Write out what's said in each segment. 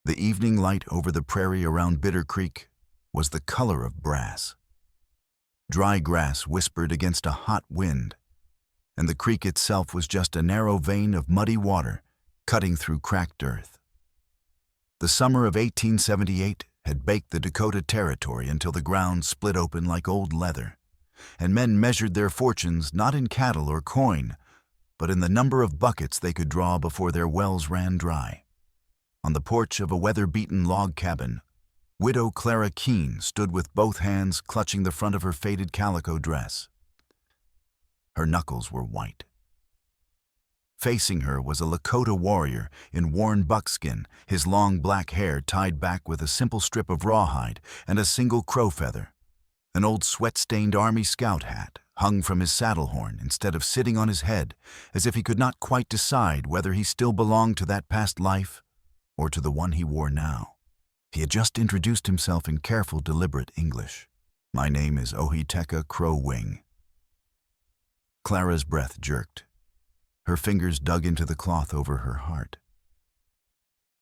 The evening light over the prairie around Bitter Creek was the color of brass. Dry grass whispered against a hot wind, and the creek itself was just a narrow vein of muddy water cutting through cracked earth. The summer of 1878 had baked the Dakota Territory until the ground split open like old leather, and men measured their fortunes not in cattle or coin, but in the number of buckets they could draw before their wells ran dry. On the porch of a weather-beaten log cabin, Widow Clara Keene stood with both hands clutching the front of her faded calico dress. Her knuckles were white. Facing her was a Lakota warrior in worn buckskin, his long black hair tied back with a simple strip of rawhide and a single crow feather. An old sweat-stained Army Scout hat hung from his saddle horn instead of sitting on his head, as if he could not quite decide whether he still belonged to that past life or to the one he wore now. He had just introduced himself in careful, deliberate English. "My name is Ohiteka Crow Wing." Clara's breath jerked. Her fingers dug into the cloth over her heart.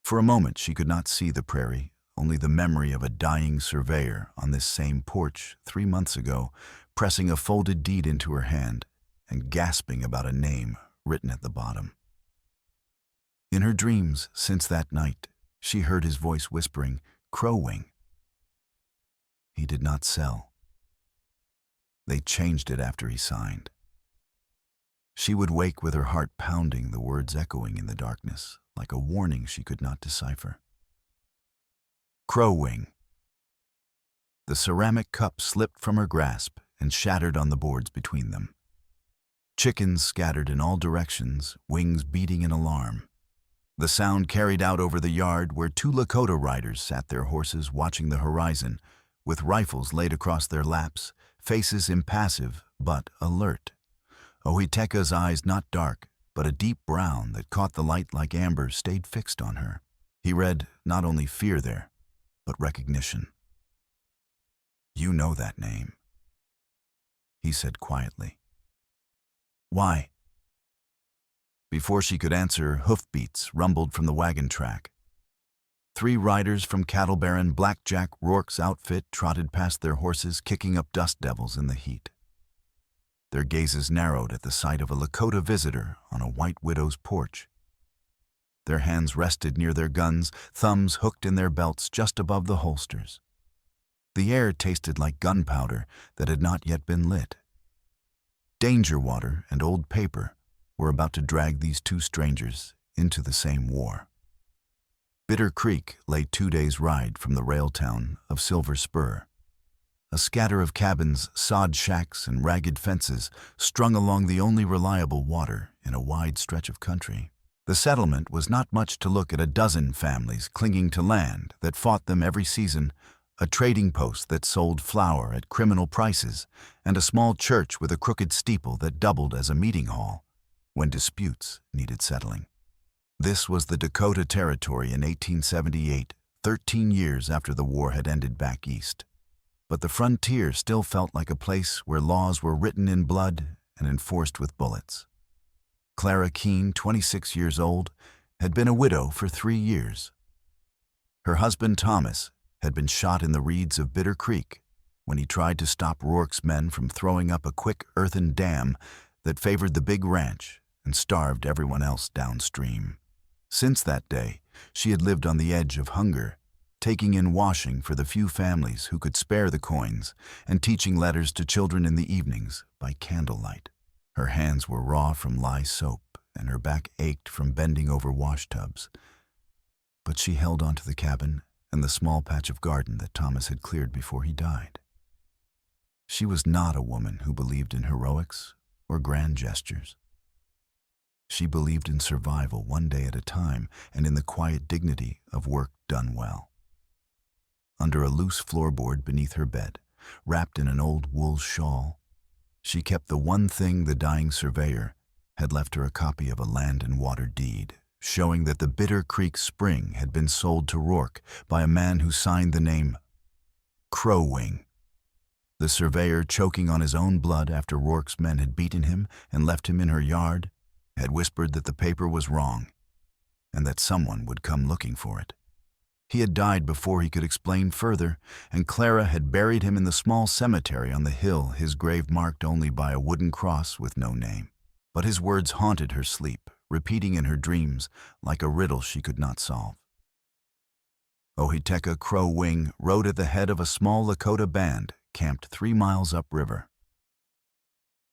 For a moment she could not see the prairie, only the memory of a dying surveyor on this same porch 3 months ago, pressing a folded deed into her hand and gasping about a name written at the bottom. In her dreams since that night, she heard his voice whispering, "Crow Wing." He did not sell. They changed it after he signed. She would wake with her heart pounding, the words echoing in the darkness, like a warning she could not decipher. Crow Wing. The ceramic cup slipped from her grasp and shattered on the boards between them. Chickens scattered in all directions, wings beating in alarm. The sound carried out over the yard where 2 Lakota riders sat their horses watching the horizon, with rifles laid across their laps, faces impassive but alert. Ohiteka's eyes not dark, but a deep brown that caught the light like amber stayed fixed on her. He read not only fear there, but recognition. "You know that name," he said quietly. "Why?" Before she could answer, hoofbeats rumbled from the wagon track. 3 riders from cattle baron Blackjack Rourke's outfit trotted past their horses, kicking up dust devils in the heat. Their gazes narrowed at the sight of a Lakota visitor on a white widow's porch. Their hands rested near their guns, thumbs hooked in their belts just above the holsters. The air tasted like gunpowder that had not yet been lit. Danger water and old paper were about to drag these 2 strangers into the same war. Bitter Creek lay 2 days' ride from the rail town of Silver Spur. A scatter of cabins, sod shacks, and ragged fences strung along the only reliable water in a wide stretch of country. The settlement was not much to look at: a dozen families clinging to land that fought them every season, a trading post that sold flour at criminal prices, and a small church with a crooked steeple that doubled as a meeting hall when disputes needed settling. This was the Dakota Territory in 1878, 13 years after the war had ended back east. But the frontier still felt like a place where laws were written in blood and enforced with bullets. Clara Keene, 26 years old, had been a widow for 3 years. Her husband Thomas had been shot in the reeds of Bitter Creek when he tried to stop Rourke's men from throwing up a quick earthen dam that favored the big ranch and starved everyone else downstream. Since that day, she had lived on the edge of hunger, taking in washing for the few families who could spare the coins and teaching letters to children in the evenings by candlelight. Her hands were raw from lye soap and her back ached from bending over washtubs. But she held onto the cabin and the small patch of garden that Thomas had cleared before he died. She was not a woman who believed in heroics or grand gestures. She believed in survival one day at a time and in the quiet dignity of work done well. Under a loose floorboard beneath her bed, wrapped in an old wool shawl, she kept the one thing the dying surveyor had left her: a copy of a land and water deed, showing that the Bitter Creek Spring had been sold to Rourke by a man who signed the name Crow Wing. The surveyor, choking on his own blood after Rourke's men had beaten him and left him in her yard, had whispered that the paper was wrong and that someone would come looking for it. He had died before he could explain further, and Clara had buried him in the small cemetery on the hill, his grave marked only by a wooden cross with no name. But his words haunted her sleep, repeating in her dreams like a riddle she could not solve. Ohiteka Crow Wing rode at the head of a small Lakota band camped 3 miles upriver.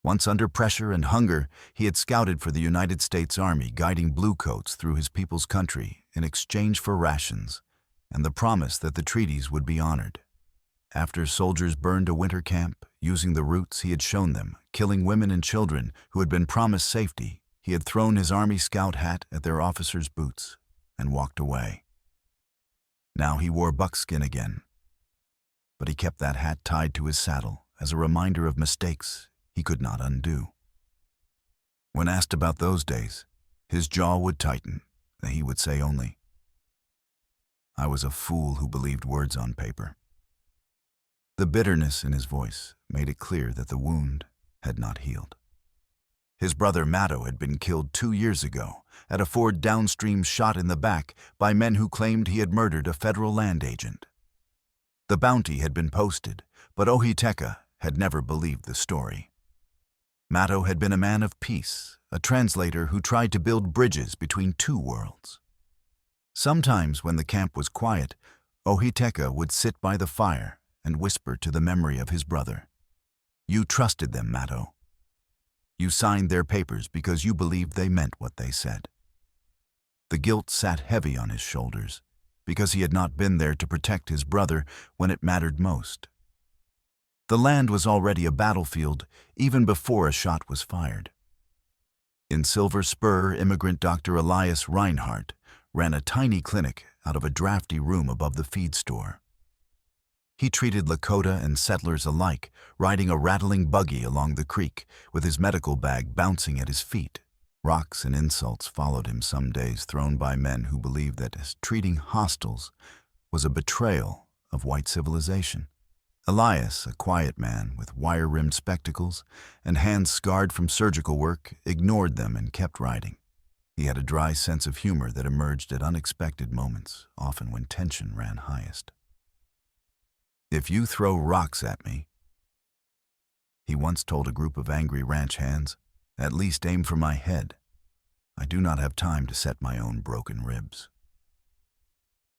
Once under pressure and hunger, he had scouted for the United States Army, guiding bluecoats through his people's country in exchange for rations and the promise that the treaties would be honored. After soldiers burned a winter camp, using the routes he had shown them, killing women and children who had been promised safety, he had thrown his Army Scout hat at their officers' boots and walked away. Now he wore buckskin again, but he kept that hat tied to his saddle as a reminder of mistakes he could not undo. When asked about those days, his jaw would tighten, and he would say only, "I was a fool who believed words on paper." The bitterness in his voice made it clear that the wound had not healed. His brother Matto had been killed 2 years ago at a ford downstream, shot in the back by men who claimed he had murdered a federal land agent. The bounty had been posted, but Ohiteka had never believed the story. Matto had been a man of peace, a translator who tried to build bridges between 2 worlds. Sometimes when the camp was quiet, Ohiteka would sit by the fire and whisper to the memory of his brother, "You trusted them, Matto. You signed their papers because you believed they meant what they said." The guilt sat heavy on his shoulders because he had not been there to protect his brother when it mattered most. The land was already a battlefield even before a shot was fired. In Silver Spur, immigrant Dr. Elias Reinhardt ran a tiny clinic out of a drafty room above the feed store. He treated Lakota and settlers alike, riding a rattling buggy along the creek with his medical bag bouncing at his feet. Rocks and insults followed him some days, thrown by men who believed that treating hostiles was a betrayal of white civilization. Elias, a quiet man with wire-rimmed spectacles and hands scarred from surgical work, ignored them and kept riding. He had a dry sense of humor that emerged at unexpected moments, often when tension ran highest. "If you throw rocks at me," he once told a group of angry ranch hands, "at least aim for my head. I do not have time to set my own broken ribs."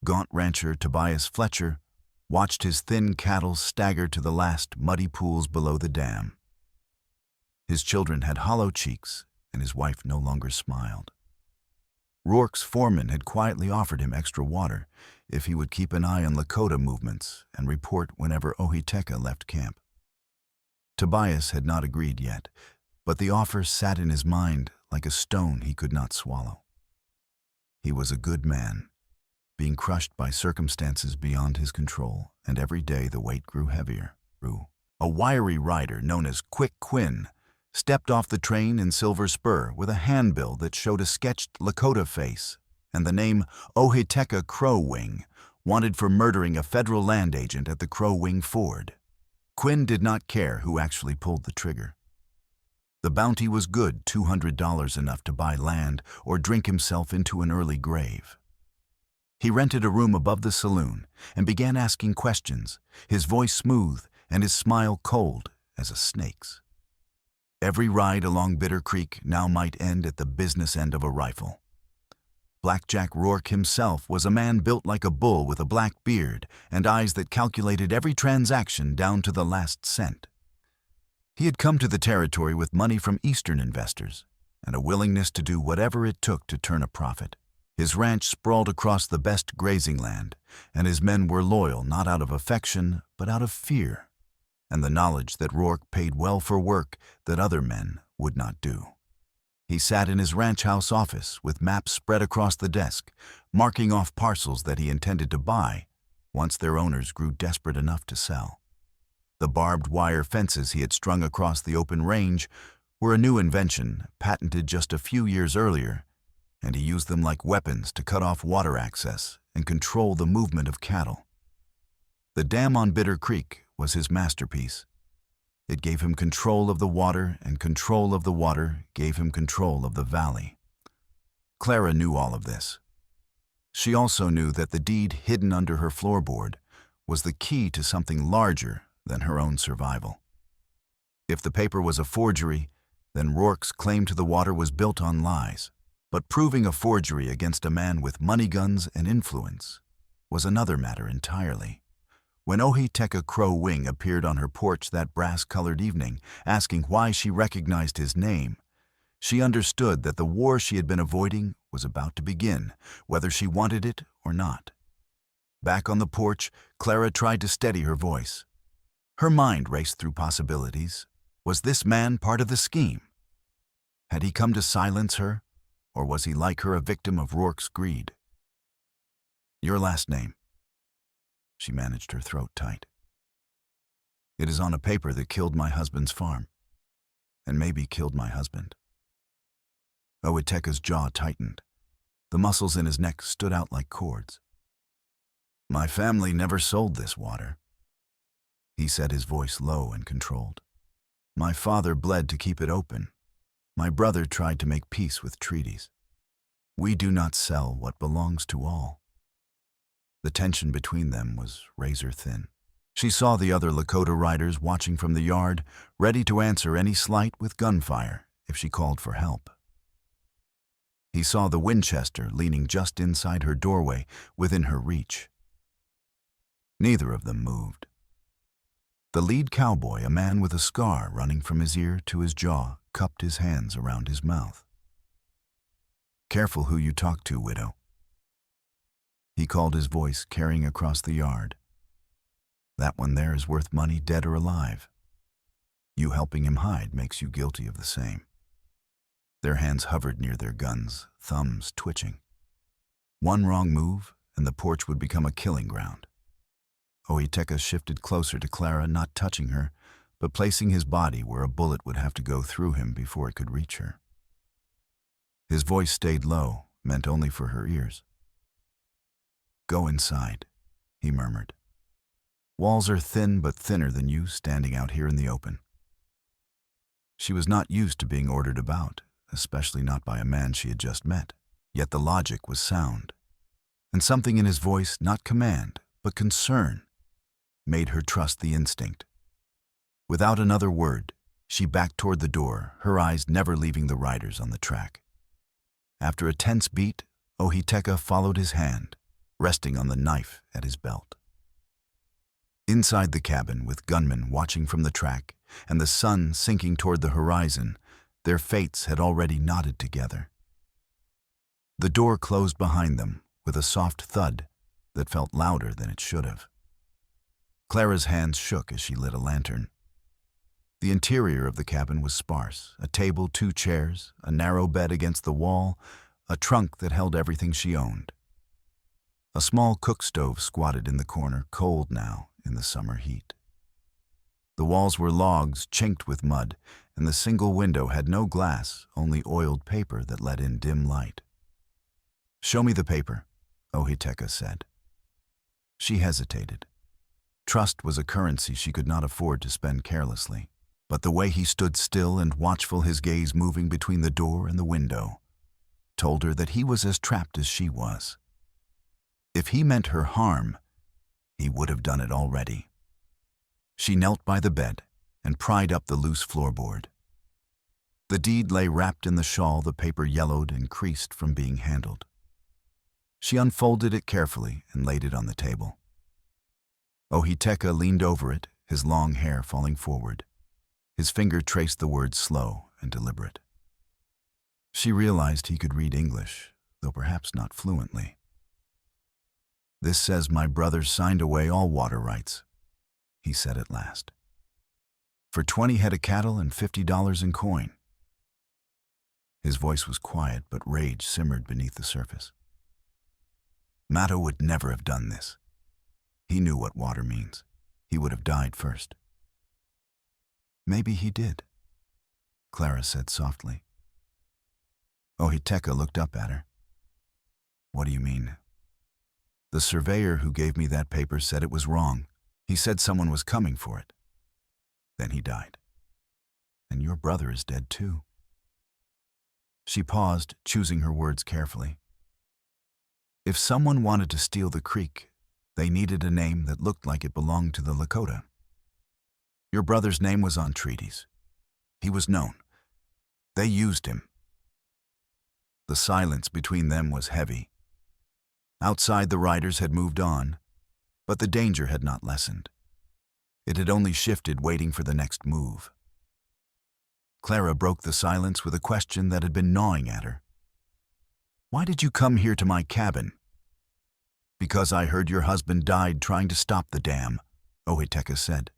Gaunt rancher Tobias Fletcher watched his thin cattle stagger to the last muddy pools below the dam. His children had hollow cheeks, and his wife no longer smiled. Rourke's foreman had quietly offered him extra water if he would keep an eye on Lakota movements and report whenever Ohiteka left camp. Tobias had not agreed yet, but the offer sat in his mind like a stone he could not swallow. He was a good man, being crushed by circumstances beyond his control, and every day the weight grew heavier. A wiry rider known as Quick Quinn stepped off the train in Silver Spur with a handbill that showed a sketched Lakota face and the name Ohiteka Crow Wing, wanted for murdering a federal land agent at the Crow Wing Ford. Quinn did not care who actually pulled the trigger. The bounty was good, $200, enough to buy land or drink himself into an early grave. He rented a room above the saloon and began asking questions, his voice smooth and his smile cold as a snake's. Every ride along Bitter Creek now might end at the business end of a rifle. Blackjack Rourke himself was a man built like a bull with a black beard and eyes that calculated every transaction down to the last cent. He had come to the territory with money from Eastern investors and a willingness to do whatever it took to turn a profit. His ranch sprawled across the best grazing land, and his men were loyal not out of affection but out of fear, and the knowledge that Rourke paid well for work that other men would not do. He sat in his ranch house office with maps spread across the desk, marking off parcels that he intended to buy once their owners grew desperate enough to sell. The barbed wire fences he had strung across the open range were a new invention, patented just a few years earlier, and he used them like weapons to cut off water access and control the movement of cattle. The dam on Bitter Creek was his masterpiece. It gave him control of the water, and control of the water gave him control of the valley. Clara knew all of this. She also knew that the deed hidden under her floorboard was the key to something larger than her own survival. If the paper was a forgery, then Rourke's claim to the water was built on lies. But proving a forgery against a man with money guns and influence was another matter entirely. When Ohiteka Crow Wing appeared on her porch that brass-colored evening, asking why she recognized his name, she understood that the war she had been avoiding was about to begin, whether she wanted it or not. Back on the porch, Clara tried to steady her voice. Her mind raced through possibilities. Was this man part of the scheme? Had he come to silence her, or was he like her a victim of Rourke's greed? Your last name. She managed her throat tight. It is on a paper that killed my husband's farm, and maybe killed my husband. Ohiteka's jaw tightened. The muscles in his neck stood out like cords. My family never sold this water, he said, his voice low and controlled. My father bled to keep it open. My brother tried to make peace with treaties. We do not sell what belongs to all. The tension between them was razor thin. She saw the other Lakota riders watching from the yard, ready to answer any slight with gunfire if she called for help. He saw the Winchester leaning just inside her doorway, within her reach. Neither of them moved. The lead cowboy, a man with a scar running from his ear to his jaw, cupped his hands around his mouth. Careful who you talk to, widow. He called, his voice carrying across the yard. That one there is worth money, dead or alive. You helping him hide makes you guilty of the same. Their hands hovered near their guns, thumbs twitching. One wrong move, and the porch would become a killing ground. Ohiteka shifted closer to Clara, not touching her, but placing his body where a bullet would have to go through him before it could reach her. His voice stayed low, meant only for her ears. Go inside, he murmured. Walls are thin but thinner than you standing out here in the open. She was not used to being ordered about, especially not by a man she had just met. Yet the logic was sound, and something in his voice, not command, but concern, made her trust the instinct. Without another word, she backed toward the door, her eyes never leaving the riders on the track. After a tense beat, Ohiteka followed his hand, resting on the knife at his belt. Inside the cabin, with gunmen watching from the track and the sun sinking toward the horizon, their fates had already knotted together. The door closed behind them with a soft thud that felt louder than it should have. Clara's hands shook as she lit a lantern. The interior of the cabin was sparse: a table, 2 chairs, a narrow bed against the wall, a trunk that held everything she owned. A small cook stove squatted in the corner, cold now in the summer heat. The walls were logs chinked with mud, and the single window had no glass, only oiled paper that let in dim light. Show me the paper, Ohiteka said. She hesitated. Trust was a currency she could not afford to spend carelessly, but the way he stood still and watchful, his gaze moving between the door and the window, told her that he was as trapped as she was. If he meant her harm, he would have done it already. She knelt by the bed and pried up the loose floorboard. The deed lay wrapped in the shawl, the paper yellowed and creased from being handled. She unfolded it carefully and laid it on the table. Ohiteka leaned over it, his long hair falling forward. His finger traced the words slow and deliberate. She realized he could read English, though perhaps not fluently. This says my brother signed away all water rights, he said at last. For 20 head of cattle and $50 in coin. His voice was quiet, but rage simmered beneath the surface. Matto would never have done this. He knew what water means. He would have died first. Maybe he did, Clara said softly. Ohiteka looked up at her. What do you mean? The surveyor who gave me that paper said it was wrong. He said someone was coming for it. Then he died. And your brother is dead too. She paused, choosing her words carefully. If someone wanted to steal the creek, they needed a name that looked like it belonged to the Lakota. Your brother's name was on treaties. He was known. They used him. The silence between them was heavy. Outside, the riders had moved on, but the danger had not lessened. It had only shifted, waiting for the next move. Clara broke the silence with a question that had been gnawing at her. "Why did you come here to my cabin?" "Because I heard your husband died trying to stop the dam," Ohiteka said.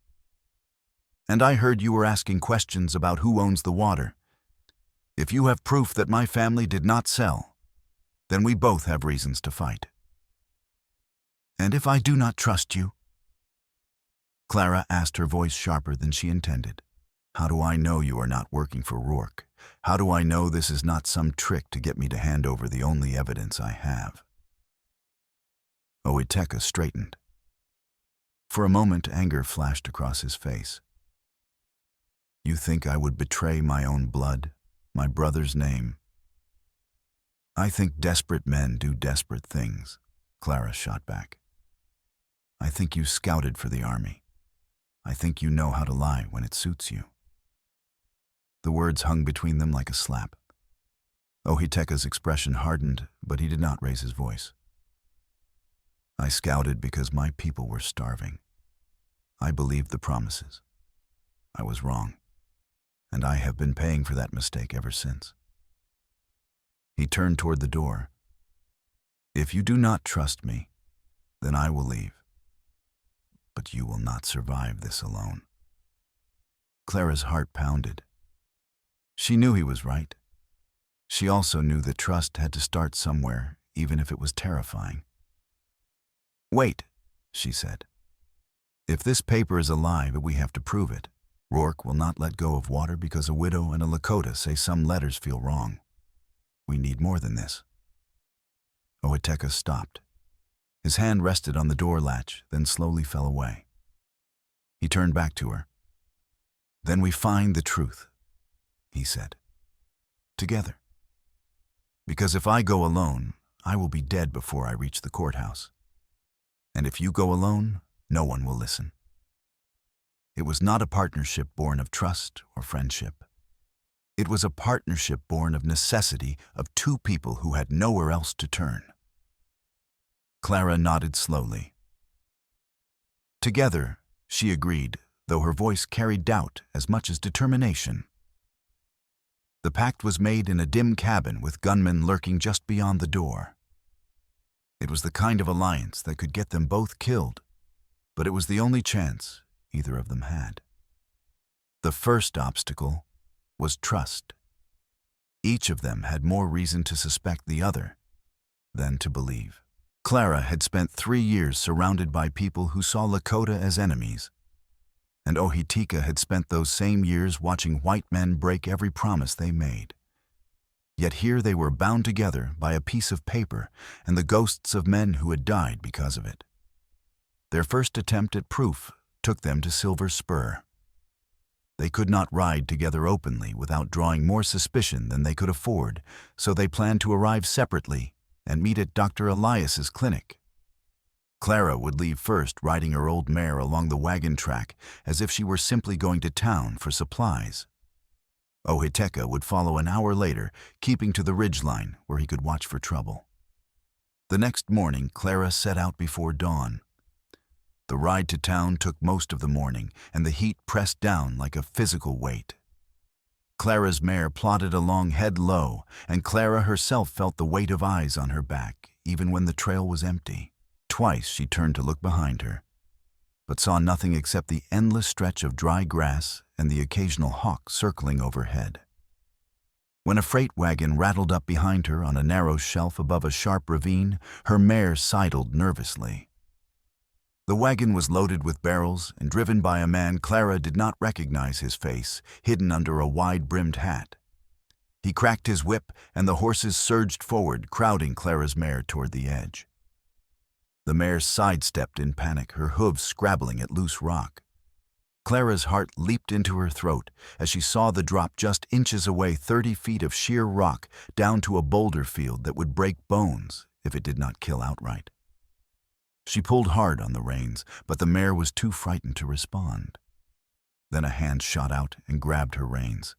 "And I heard you were asking questions about who owns the water. If you have proof that my family did not sell, then we both have reasons to fight." "And if I do not trust you?" Clara asked, her voice sharper than she intended. "How do I know you are not working for Rourke? How do I know this is not some trick to get me to hand over the only evidence I have?" Ohiteka straightened. For a moment, anger flashed across his face. "You think I would betray my own blood, my brother's name?" "I think desperate men do desperate things," Clara shot back. "I think you scouted for the army. I think you know how to lie when it suits you." The words hung between them like a slap. Ohiteka's expression hardened, but he did not raise his voice. "I scouted because my people were starving. I believed the promises. I was wrong, and I have been paying for that mistake ever since." He turned toward the door. "If you do not trust me, then I will leave. But you will not survive this alone." Clara's heart pounded. She knew he was right. She also knew that trust had to start somewhere, even if it was terrifying. "Wait," she said. "If this paper is a lie, but we have to prove it, Rourke will not let go of water because a widow and a Lakota say some letters feel wrong. We need more than this." Ohiteka stopped. His hand rested on the door latch, then slowly fell away. He turned back to her. "Then we find the truth," he said. "Together. Because if I go alone, I will be dead before I reach the courthouse. And if you go alone, no one will listen." It was not a partnership born of trust or friendship. It was a partnership born of necessity, of two people who had nowhere else to turn. Clara nodded slowly. "Together," she agreed, though her voice carried doubt as much as determination. The pact was made in a dim cabin with gunmen lurking just beyond the door. It was the kind of alliance that could get them both killed, but it was the only chance either of them had. The first obstacle was trust. Each of them had more reason to suspect the other than to believe. Clara had spent 3 years surrounded by people who saw Lakota as enemies, and Ohiteka had spent those same years watching white men break every promise they made. Yet here they were bound together by a piece of paper and the ghosts of men who had died because of it. Their first attempt at proof took them to Silver Spur. They could not ride together openly without drawing more suspicion than they could afford, so they planned to arrive separately and meet at Dr. Elias's clinic. Clara would leave first, riding her old mare along the wagon track as if she were simply going to town for supplies. Ohiteka would follow an hour later, keeping to the ridgeline where he could watch for trouble. The next morning, Clara set out before dawn. The ride to town took most of the morning, and the heat pressed down like a physical weight. Clara's mare plodded along head low, and Clara herself felt the weight of eyes on her back, even when the trail was empty. Twice she turned to look behind her, but saw nothing except the endless stretch of dry grass and the occasional hawk circling overhead. When a freight wagon rattled up behind her on a narrow shelf above a sharp ravine, her mare sidled nervously. The wagon was loaded with barrels and driven by a man Clara did not recognize his face, hidden under a wide-brimmed hat. He cracked his whip, and the horses surged forward, crowding Clara's mare toward the edge. The mare sidestepped in panic, her hooves scrabbling at loose rock. Clara's heart leaped into her throat as she saw the drop just inches away, 30 feet of sheer rock down to a boulder field that would break bones if it did not kill outright. She pulled hard on the reins, but the mare was too frightened to respond. Then a hand shot out and grabbed her reins.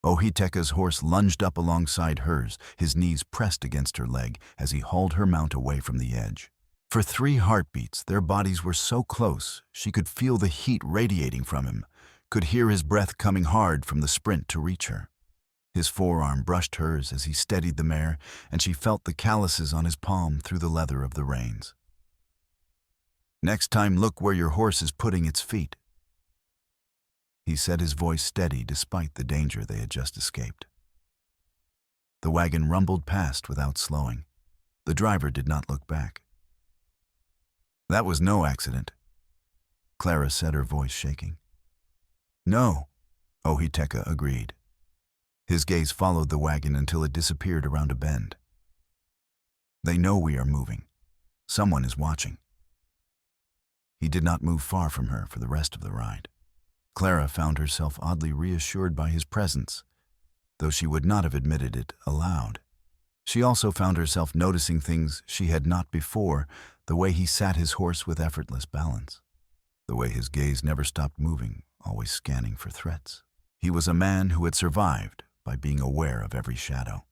Ohiteka's horse lunged up alongside hers, his knees pressed against her leg as he hauled her mount away from the edge. For 3 heartbeats, their bodies were so close she could feel the heat radiating from him, could hear his breath coming hard from the sprint to reach her. His forearm brushed hers as he steadied the mare, and she felt the calluses on his palm through the leather of the reins. "Next time, look where your horse is putting its feet," he said, his voice steady despite the danger they had just escaped. The wagon rumbled past without slowing. The driver did not look back. "That was no accident," Clara said, her voice shaking. "No," Ohiteka agreed. His gaze followed the wagon until it disappeared around a bend. "They know we are moving. Someone is watching." He did not move far from her for the rest of the ride. Clara found herself oddly reassured by his presence, though she would not have admitted it aloud. She also found herself noticing things she had not before, the way he sat his horse with effortless balance, the way his gaze never stopped moving, always scanning for threats. He was a man who had survived by being aware of every shadow.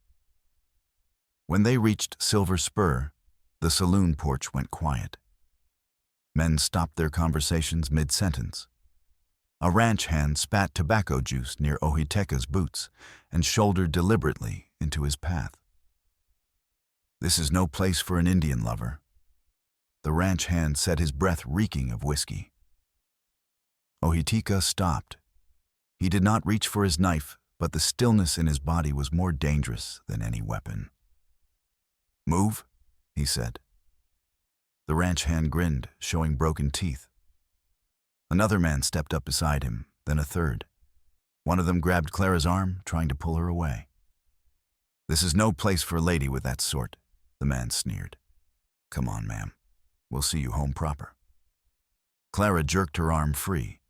When they reached Silver Spur, the saloon porch went quiet. Men stopped their conversations mid-sentence. A ranch hand spat tobacco juice near Ohiteka's boots and shouldered deliberately into his path. "This is no place for an Indian lover." The ranch hand said, his breath reeking of whiskey. Ohiteka stopped. He did not reach for his knife, but the stillness in his body was more dangerous than any weapon. "Move," he said. The ranch hand grinned, showing broken teeth. Another man stepped up beside him, then a third. One of them grabbed Clara's arm, trying to pull her away. "This is no place for a lady with that sort," the man sneered. "Come on, ma'am. We'll see you home proper." Clara jerked her arm free,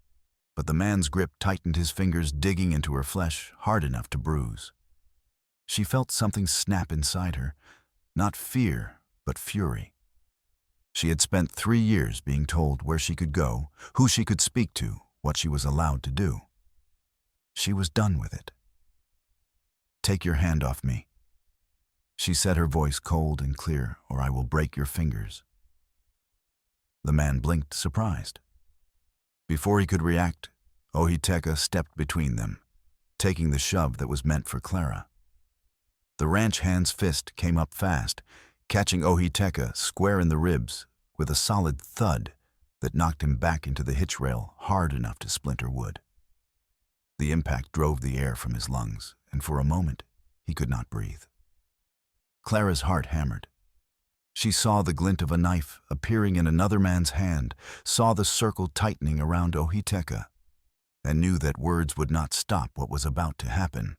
but the man's grip tightened, his fingers digging into her flesh hard enough to bruise. She felt something snap inside her, not fear, but fury. She had spent 3 years being told where she could go, who she could speak to, what she was allowed to do. She was done with it. "Take your hand off me," she said, her voice cold and clear, "or I will break your fingers." The man blinked, surprised. Before he could react, Ohiteka stepped between them, taking the shove that was meant for Clara. The ranch hand's fist came up fast, catching Ohiteka square in the ribs with a solid thud that knocked him back into the hitch rail hard enough to splinter wood. The impact drove the air from his lungs, and for a moment he could not breathe. Clara's heart hammered. She saw the glint of a knife appearing in another man's hand, saw the circle tightening around Ohiteka, and knew that words would not stop what was about to happen.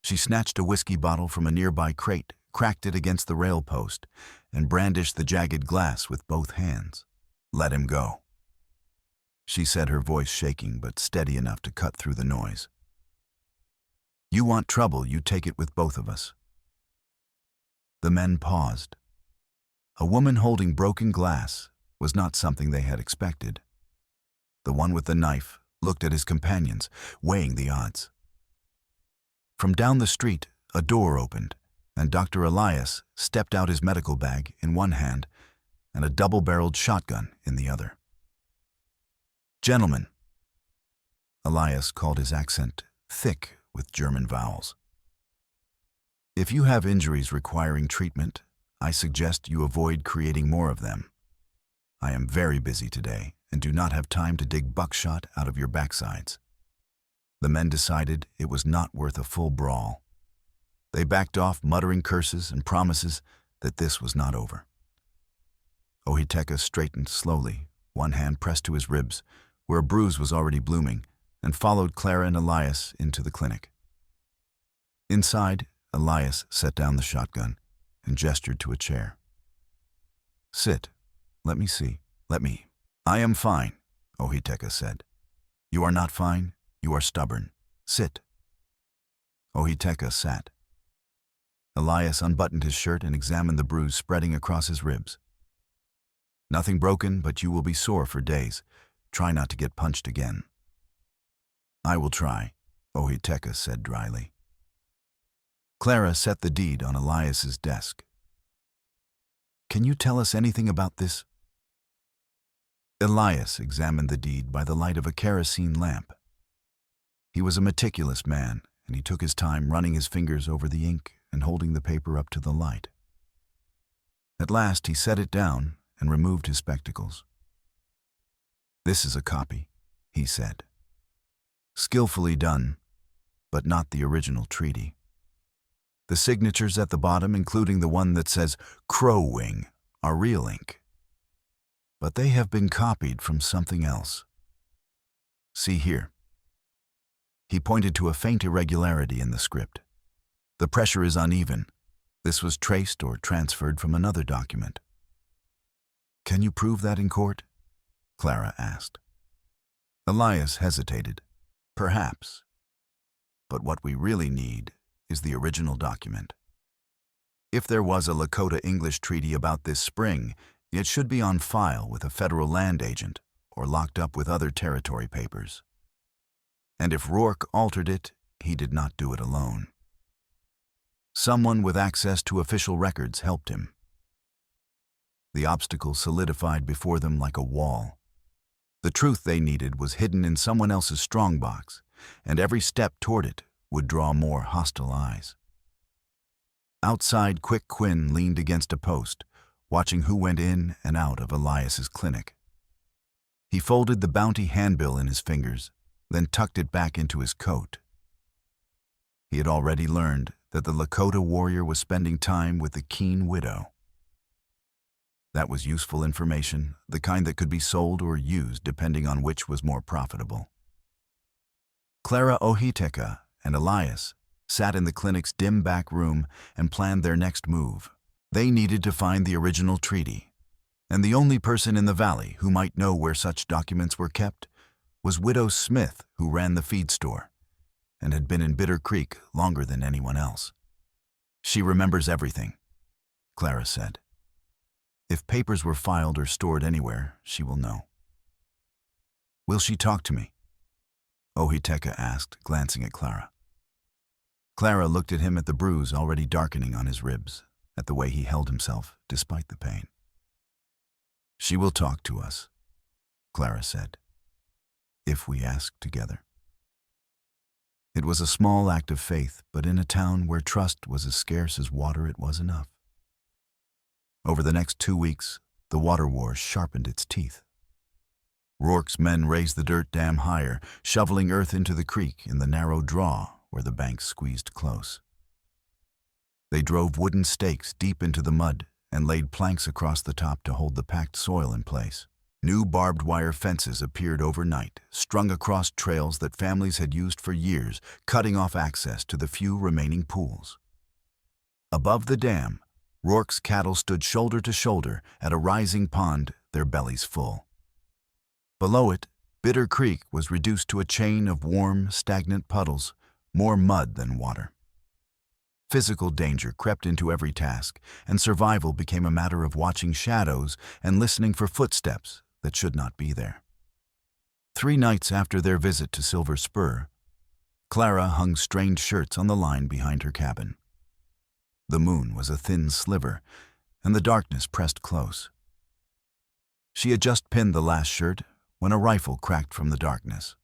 She snatched a whiskey bottle from a nearby crate, cracked it against the rail post, and brandished the jagged glass with both hands. "Let him go," she said, her voice shaking but steady enough to cut through the noise. "You want trouble, you take it with both of us." The men paused. A woman holding broken glass was not something they had expected. The one with the knife looked at his companions, weighing the odds. From down the street, a door opened, and Dr. Elias stepped out, his medical bag in one hand and a double-barreled shotgun in the other. "Gentlemen," Elias called, his accent thick with German vowels, "if you have injuries requiring treatment, I suggest you avoid creating more of them. I am very busy today and do not have time to dig buckshot out of your backsides." The men decided it was not worth a full brawl. They backed off, muttering curses and promises that this was not over. Ohiteka straightened slowly, one hand pressed to his ribs, where a bruise was already blooming, and followed Clara and Elias into the clinic. Inside, Elias set down the shotgun and gestured to a chair. "Sit. Let me see. Let me." "I am fine," Ohiteka said. "You are not fine. You are stubborn. Sit." Ohiteka sat. Elias unbuttoned his shirt and examined the bruise spreading across his ribs. Nothing broken, but you will be sore for days. Try not to get punched again. I will try, Ohiteka said dryly. Clara set the deed on Elias's desk. Can you tell us anything about this? Elias examined the deed by the light of a kerosene lamp. He was a meticulous man, and he took his time running his fingers over the ink and holding the paper up to the light. At last he set it down and removed his spectacles. This is a copy, he said. Skillfully done, but not the original treaty. The signatures at the bottom, including the one that says Crow Wing, are real ink. But they have been copied from something else. See here. He pointed to a faint irregularity in the script. The pressure is uneven. This was traced or transferred from another document. Can you prove that in court? Clara asked. Elias hesitated. Perhaps. But what we really need is the original document. If there was a Lakota English treaty about this spring, it should be on file with a federal land agent or locked up with other territory papers. And if Rourke altered it, he did not do it alone. Someone with access to official records helped him. The obstacle solidified before them like a wall. The truth they needed was hidden in someone else's strongbox, and every step toward it would draw more hostile eyes. Outside, Quick Quinn leaned against a post, watching who went in and out of Elias's clinic. He folded the bounty handbill in his fingers, then tucked it back into his coat. He had already learned that the Lakota warrior was spending time with the keen widow. That was useful information, the kind that could be sold or used depending on which was more profitable. Clara Ohiteka and Elias sat in the clinic's dim back room and planned their next move. They needed to find the original treaty, and the only person in the valley who might know where such documents were kept was Widow Smith, who ran the feed store and had been in Bitter Creek longer than anyone else. She remembers everything, Clara said. If papers were filed or stored anywhere, she will know. Will she talk to me? Ohiteka asked, glancing at Clara. Clara looked at him, at the bruise already darkening on his ribs, at the way he held himself despite the pain. She will talk to us, Clara said, if we ask together. It was a small act of faith, but in a town where trust was as scarce as water, it was enough. Over the next 2 weeks, the water war sharpened its teeth. Rourke's men raised the dirt dam higher, shoveling earth into the creek in the narrow draw where the banks squeezed close. They drove wooden stakes deep into the mud and laid planks across the top to hold the packed soil in place. New barbed wire fences appeared overnight, strung across trails that families had used for years, cutting off access to the few remaining pools. Above the dam, Rourke's cattle stood shoulder to shoulder at a rising pond, their bellies full. Below it, Bitter Creek was reduced to a chain of warm, stagnant puddles, more mud than water. Physical danger crept into every task, and survival became a matter of watching shadows and listening for footsteps that should not be there. 3 nights after their visit to Silver Spur, Clara hung strained shirts on the line behind her cabin. The moon was a thin sliver, and the darkness pressed close. She had just pinned the last shirt when a rifle cracked from the darkness.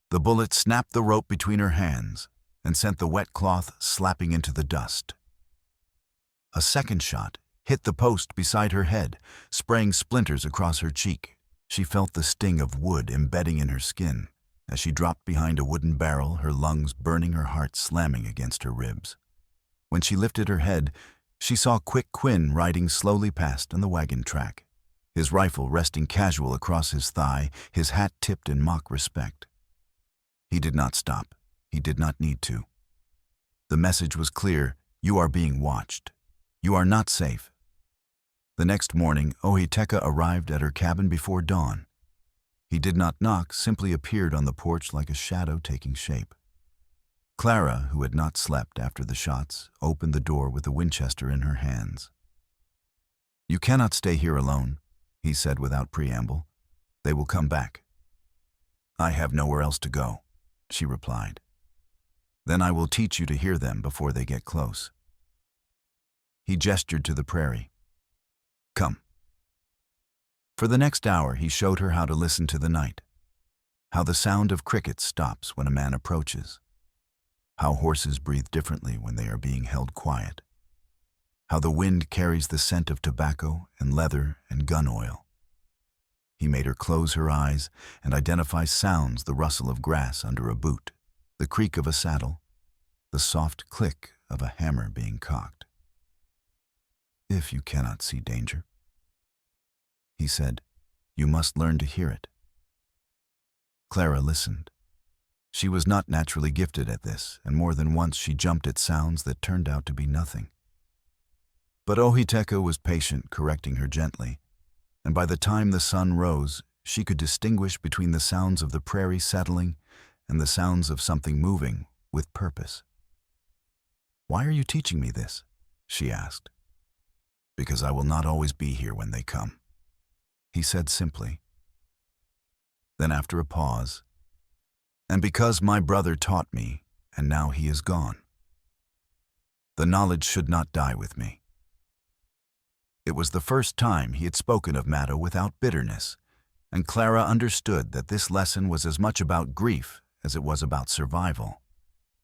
The bullet snapped the rope between her hands and sent the wet cloth slapping into the dust. A second shot hit the post beside her head, spraying splinters across her cheek. She felt the sting of wood embedding in her skin. As she dropped behind a wooden barrel, her lungs burning, her heart slamming against her ribs. When she lifted her head, she saw Quick Quinn riding slowly past on the wagon track, his rifle resting casual across his thigh, his hat tipped in mock respect. He did not stop. He did not need to. The message was clear: you are being watched. You are not safe. The next morning, Ohiteka arrived at her cabin before dawn. He did not knock, simply appeared on the porch like a shadow taking shape. Clara, who had not slept after the shots, opened the door with the Winchester in her hands. "You cannot stay here alone," he said without preamble. "They will come back." "I have nowhere else to go," she replied. "Then I will teach you to hear them before they get close." He gestured to the prairie. "Come." For the next hour, he showed her how to listen to the night, how the sound of crickets stops when a man approaches, how horses breathe differently when they are being held quiet, how the wind carries the scent of tobacco and leather and gun oil. He made her close her eyes and identify sounds: the rustle of grass under a boot, the creak of a saddle, the soft click of a hammer being cocked. "If you cannot see danger," he said, "you must learn to hear it." Clara listened. She was not naturally gifted at this, and more than once she jumped at sounds that turned out to be nothing. But Ohiteka was patient, correcting her gently, and by the time the sun rose, she could distinguish between the sounds of the prairie settling and the sounds of something moving with purpose. "Why are you teaching me this?" she asked. "Because I will not always be here when they come," he said simply. Then after a pause, "And because my brother taught me, and now he is gone. The knowledge should not die with me." It was the first time he had spoken of Matto without bitterness, and Clara understood that this lesson was as much about grief as it was about survival.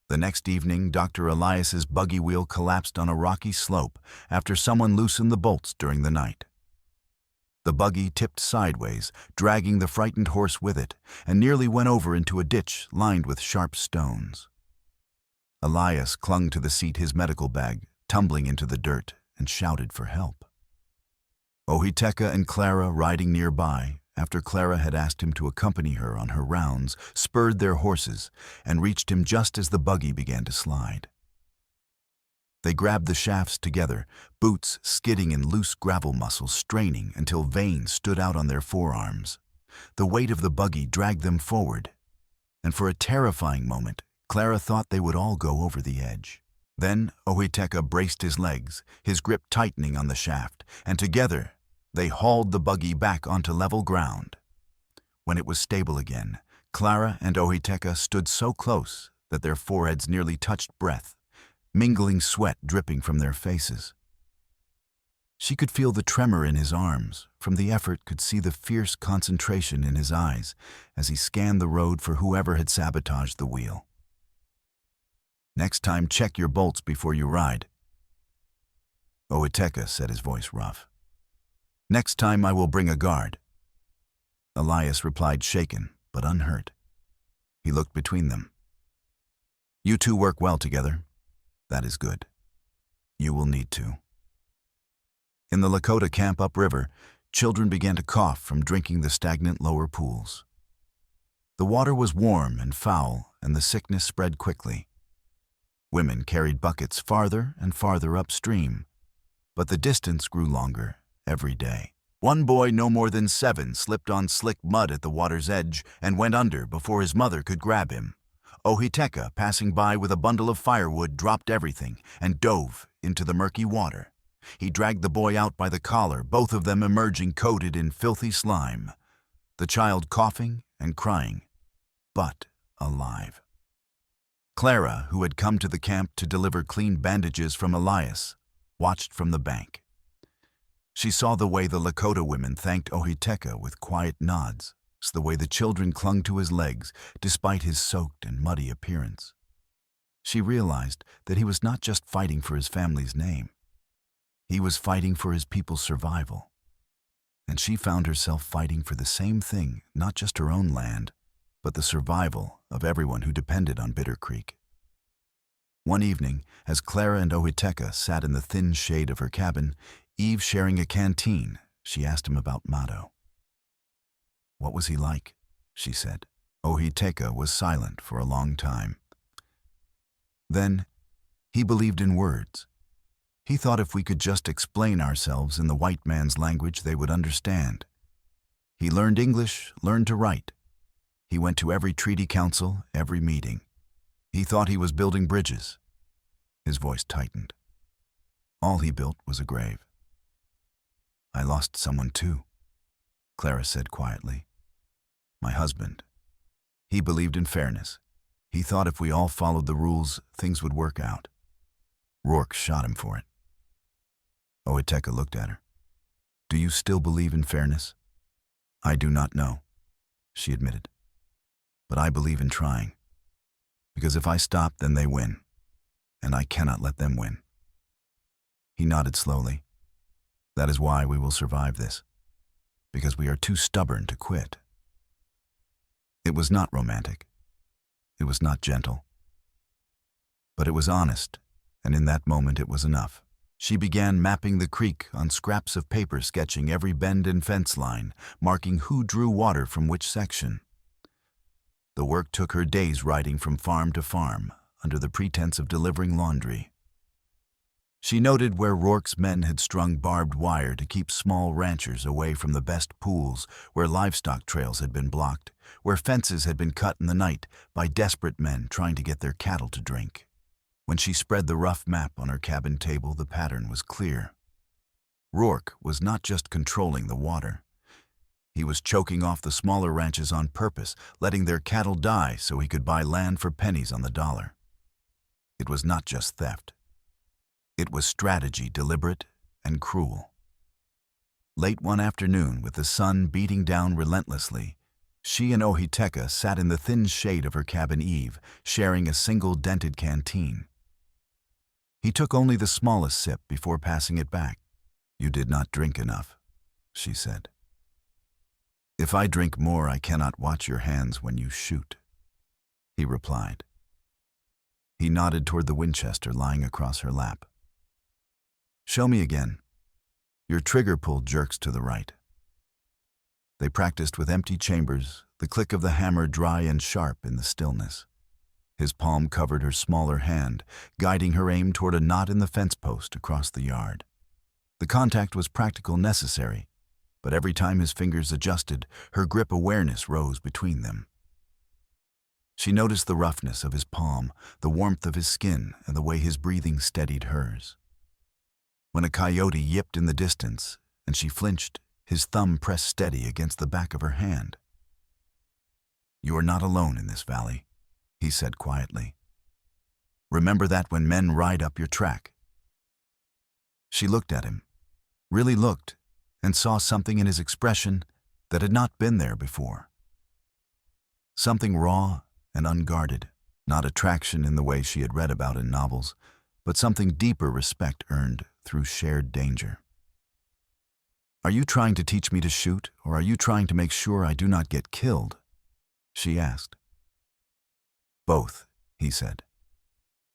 The next evening, Dr. Elias's buggy wheel collapsed on a rocky slope after someone loosened the bolts during the night. The buggy tipped sideways, dragging the frightened horse with it, and nearly went over into a ditch lined with sharp stones. Elias clung to the seat, his medical bag, tumbling into the dirt, and shouted for help. Ohiteka and Clara, riding nearby, after Clara had asked him to accompany her on her rounds, spurred their horses and reached him just as the buggy began to slide. They grabbed the shafts together, boots skidding and loose gravel muscles straining until veins stood out on their forearms. The weight of the buggy dragged them forward, and for a terrifying moment, Clara thought they would all go over the edge. Then Ohiteka braced his legs, his grip tightening on the shaft, and together they hauled the buggy back onto level ground. When it was stable again, Clara and Ohiteka stood so close that their foreheads nearly touched breath, mingling sweat dripping from their faces. She could feel the tremor in his arms, from the effort could see the fierce concentration in his eyes as he scanned the road for whoever had sabotaged the wheel. "Next time, check your bolts before you ride," Ohiteka said, his voice rough. "Next time I will bring a guard." Elias replied, shaken but unhurt. He looked between them. "You two work well together. That is good. You will need to." In the Lakota camp upriver, children began to cough from drinking the stagnant lower pools. The water was warm and foul, and the sickness spread quickly. Women carried buckets farther and farther upstream, but the distance grew longer every day. One boy, no more than 7, slipped on slick mud at the water's edge and went under before his mother could grab him. Ohiteka, passing by with a bundle of firewood, dropped everything and dove into the murky water. He dragged the boy out by the collar, both of them emerging coated in filthy slime, the child coughing and crying, but alive. Clara, who had come to the camp to deliver clean bandages from Elias, watched from the bank. She saw the way the Lakota women thanked Ohiteka with quiet nods, the way the children clung to his legs despite his soaked and muddy appearance. She realized that he was not just fighting for his family's name. He was fighting for his people's survival. And she found herself fighting for the same thing, not just her own land, but the survival of everyone who depended on Bitter Creek. One evening, as Clara and Ohiteka sat in the thin shade of her cabin, Eve sharing a canteen, she asked him about Matto. "What was he like?" she said. Ohiteka was silent for a long time. Then, he believed in words. He thought if we could just explain ourselves in the white man's language, they would understand. He learned English, learned to write. He went to every treaty council, every meeting. He thought he was building bridges. His voice tightened. All he built was a grave. I lost someone too, Clara said quietly. My husband. He believed in fairness. He thought if we all followed the rules, things would work out. Rourke shot him for it. Ohitika looked at her. Do you still believe in fairness? I do not know, she admitted. But I believe in trying. Because if I stop, then they win. And I cannot let them win. He nodded slowly. That is why we will survive this. Because we are too stubborn to quit. It was not romantic. It was not gentle. But it was honest, and in that moment it was enough. She began mapping the creek on scraps of paper, sketching every bend and fence line, marking who drew water from which section. The work took her days riding from farm to farm, under the pretense of delivering laundry. She noted where Rourke's men had strung barbed wire to keep small ranchers away from the best pools, where livestock trails had been blocked, where fences had been cut in the night by desperate men trying to get their cattle to drink. When she spread the rough map on her cabin table, the pattern was clear. Rourke was not just controlling the water. He was choking off the smaller ranches on purpose, letting their cattle die so he could buy land for pennies on the dollar. It was not just theft. It was strategy, deliberate and cruel. Late one afternoon, with the sun beating down relentlessly, she and Ohitika sat in the thin shade of her cabin eave, sharing a single dented canteen. He took only the smallest sip before passing it back. You did not drink enough, she said. If I drink more, I cannot watch your hands when you shoot, he replied. He nodded toward the Winchester lying across her lap. Show me again. Your trigger pull jerks to the right. They practiced with empty chambers, the click of the hammer dry and sharp in the stillness. His palm covered her smaller hand, guiding her aim toward a knot in the fence post across the yard. The contact was practical, necessary, but every time his fingers adjusted, her grip awareness rose between them. She noticed the roughness of his palm, the warmth of his skin, and the way his breathing steadied hers. When a coyote yipped in the distance, and she flinched, his thumb pressed steady against the back of her hand. You are not alone in this valley, he said quietly. Remember that when men ride up your track. She looked at him, really looked, and saw something in his expression that had not been there before. Something raw and unguarded, not attraction in the way she had read about in novels, but something deeper, respect earned through shared danger. Are you trying to teach me to shoot, or are you trying to make sure I do not get killed? She asked. Both, he said.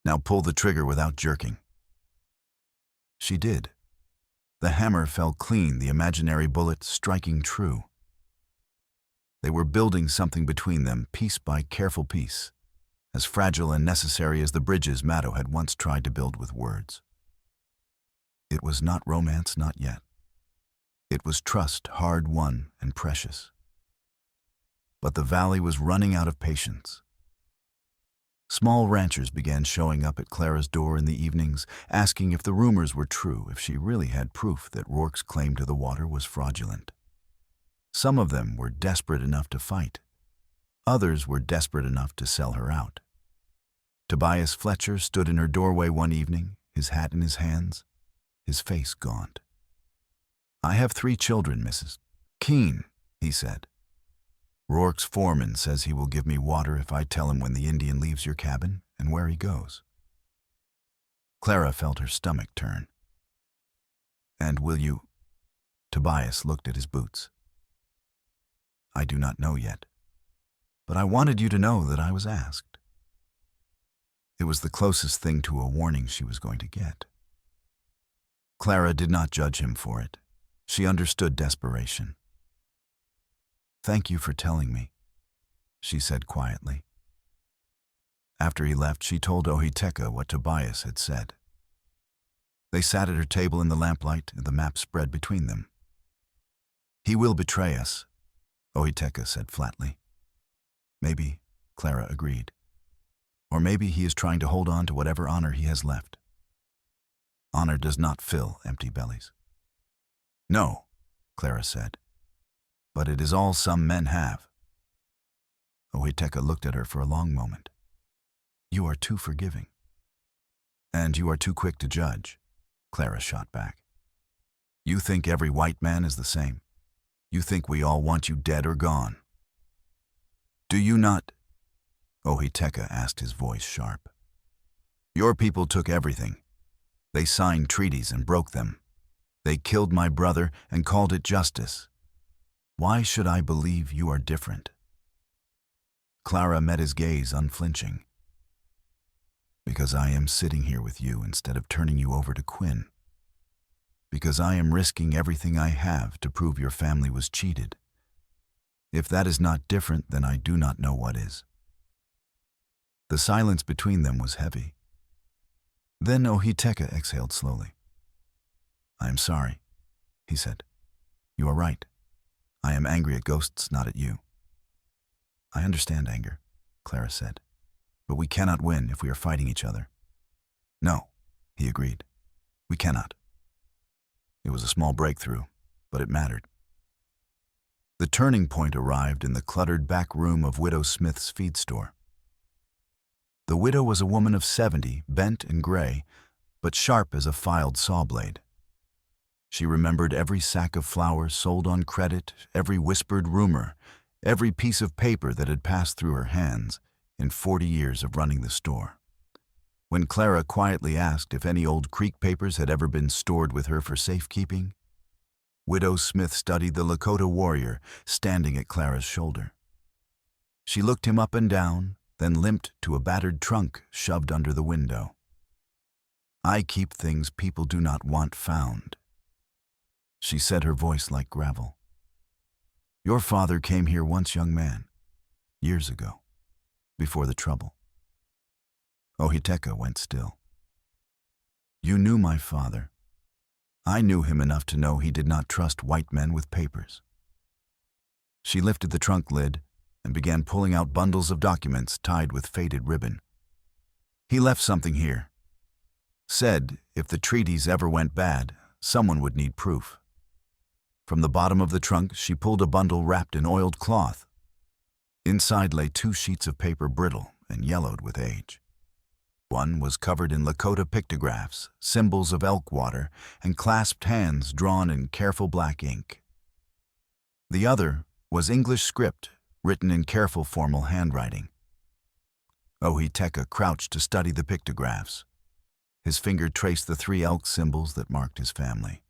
Now pull the trigger without jerking. She did. The hammer fell clean, the imaginary bullet striking true. They were building something between them, piece by careful piece, as fragile and necessary as the bridges Maddo had once tried to build with words. It was not romance, not yet. It was trust, hard-won and precious. But the valley was running out of patience. Small ranchers began showing up at Clara's door in the evenings, asking if the rumors were true, if she really had proof that Rourke's claim to the water was fraudulent. Some of them were desperate enough to fight. Others were desperate enough to sell her out. Tobias Fletcher stood in her doorway one evening, his hat in his hands, his face gaunt. I have 3 children, Mrs. Keene, he said. Rourke's foreman says he will give me water if I tell him when the Indian leaves your cabin and where he goes. Clara felt her stomach turn. And will you? Tobias looked at his boots. I do not know yet, but I wanted you to know that I was asked. It was the closest thing to a warning she was going to get. Clara did not judge him for it. She understood desperation. Thank you for telling me, she said quietly. After he left, she told Ohitika what Tobias had said. They sat at her table in the lamplight, and the map spread between them. He will betray us, Ohitika said flatly. Maybe, Clara agreed. Or maybe he is trying to hold on to whatever honor he has left. Honor does not fill empty bellies. No, Clara said, but it is all some men have. Ohiteka looked at her for a long moment. You are too forgiving. And you are too quick to judge, Clara shot back. You think every white man is the same. You think we all want you dead or gone. Do you not? Ohiteka asked, his voice sharp. Your people took everything. They signed treaties and broke them. They killed my brother and called it justice. Why should I believe you are different? Clara met his gaze unflinching. Because I am sitting here with you instead of turning you over to Quinn. Because I am risking everything I have to prove your family was cheated. If that is not different, then I do not know what is. The silence between them was heavy. Then Ohiteka exhaled slowly. I am sorry, he said. You are right. I am angry at ghosts, not at you. I understand anger, Clara said, but we cannot win if we are fighting each other. No, he agreed. We cannot. It was a small breakthrough, but it mattered. The turning point arrived in the cluttered back room of Widow Smith's feed store. The widow was a woman of 70, bent and gray, but sharp as a filed saw blade. She remembered every sack of flour sold on credit, every whispered rumor, every piece of paper that had passed through her hands in 40 years of running the store. When Clara quietly asked if any old creek papers had ever been stored with her for safekeeping, Widow Smith studied the Lakota warrior standing at Clara's shoulder. She looked him up and down, then limped to a battered trunk shoved under the window. I keep things people do not want found, she said, her voice like gravel. Your father came here once, young man, years ago, before the trouble. Ohiteka went still. You knew my father. I knew him enough to know he did not trust white men with papers. She lifted the trunk lid and began pulling out bundles of documents tied with faded ribbon. He left something here. Said if the treaties ever went bad, someone would need proof. From the bottom of the trunk, she pulled a bundle wrapped in oiled cloth. Inside lay 2 sheets of paper brittle and yellowed with age. One was covered in Lakota pictographs, symbols of elk water, and clasped hands drawn in careful black ink. The other was English script, written in careful formal handwriting. Ohiteka crouched to study the pictographs. His finger traced the 3 elk symbols that marked his family.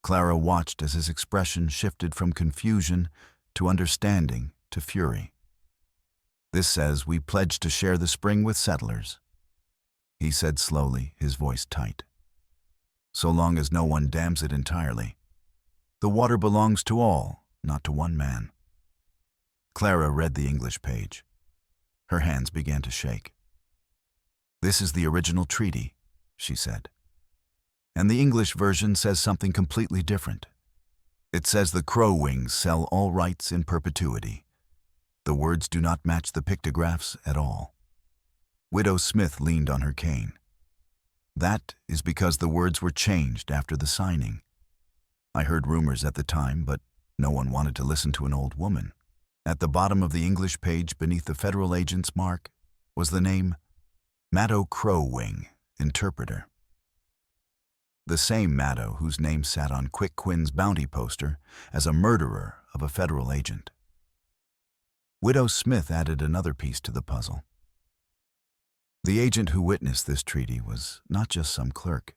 Clara watched as his expression shifted from confusion to understanding to fury. This says we pledge to share the spring with settlers, he said slowly, his voice tight. So long as no one dams it entirely. The water belongs to all, not to one man. Clara read the English page. Her hands began to shake. This is the original treaty, she said. And the English version says something completely different. It says the Crow Wings sell all rights in perpetuity. The words do not match the pictographs at all. Widow Smith leaned on her cane. That is because the words were changed after the signing. I heard rumors at the time, but no one wanted to listen to an old woman. At the bottom of the English page beneath the federal agent's mark was the name Maddo Crow Wing, interpreter. The same Maddo whose name sat on Quick Quinn's bounty poster as a murderer of a federal agent. Widow Smith added another piece to the puzzle. The agent who witnessed this treaty was not just some clerk.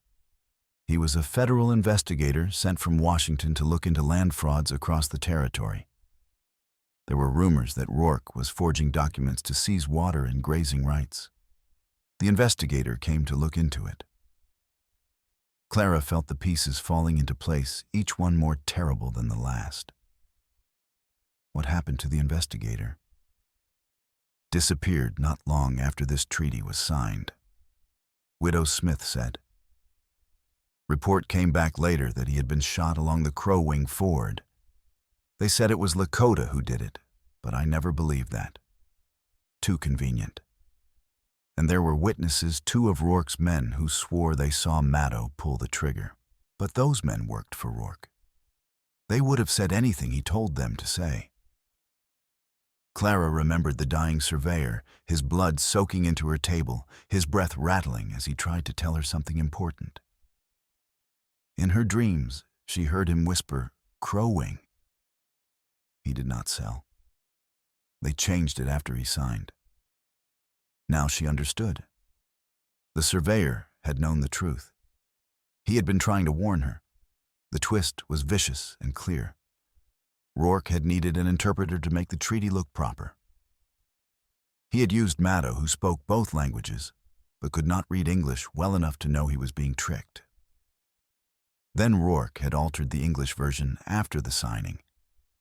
He was a federal investigator sent from Washington to look into land frauds across the territory. There were rumors that Rourke was forging documents to seize water and grazing rights. The investigator came to look into it. Clara felt the pieces falling into place, each one more terrible than the last. What happened to the investigator? Disappeared not long after this treaty was signed. Widow Smith said. Report came back later that he had been shot along the Crow Wing Ford. They said it was Lakota who did it, but I never believed that. Too convenient. And there were witnesses, 2 of Rourke's men, who swore they saw Maddow pull the trigger. But those men worked for Rourke. They would have said anything he told them to say. Clara remembered the dying surveyor, his blood soaking into her table, his breath rattling as he tried to tell her something important. In her dreams, she heard him whisper, "Crow Wing." He did not sell. They changed it after he signed. Now she understood. The surveyor had known the truth. He had been trying to warn her. The twist was vicious and clear. Rourke had needed an interpreter to make the treaty look proper. He had used Maddow, who spoke both languages, but could not read English well enough to know he was being tricked. Then Rourke had altered the English version after the signing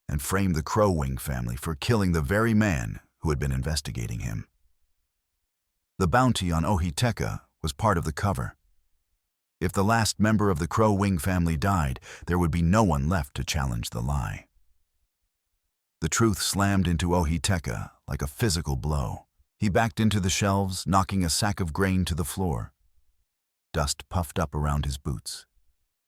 and framed the Crow Wing family for killing the very man who had been investigating him. The bounty on Ohiteka was part of the cover. If the last member of the Crow Wing family died, there would be no one left to challenge the lie. The truth slammed into Ohiteka like a physical blow. He backed into the shelves, knocking a sack of grain to the floor. Dust puffed up around his boots.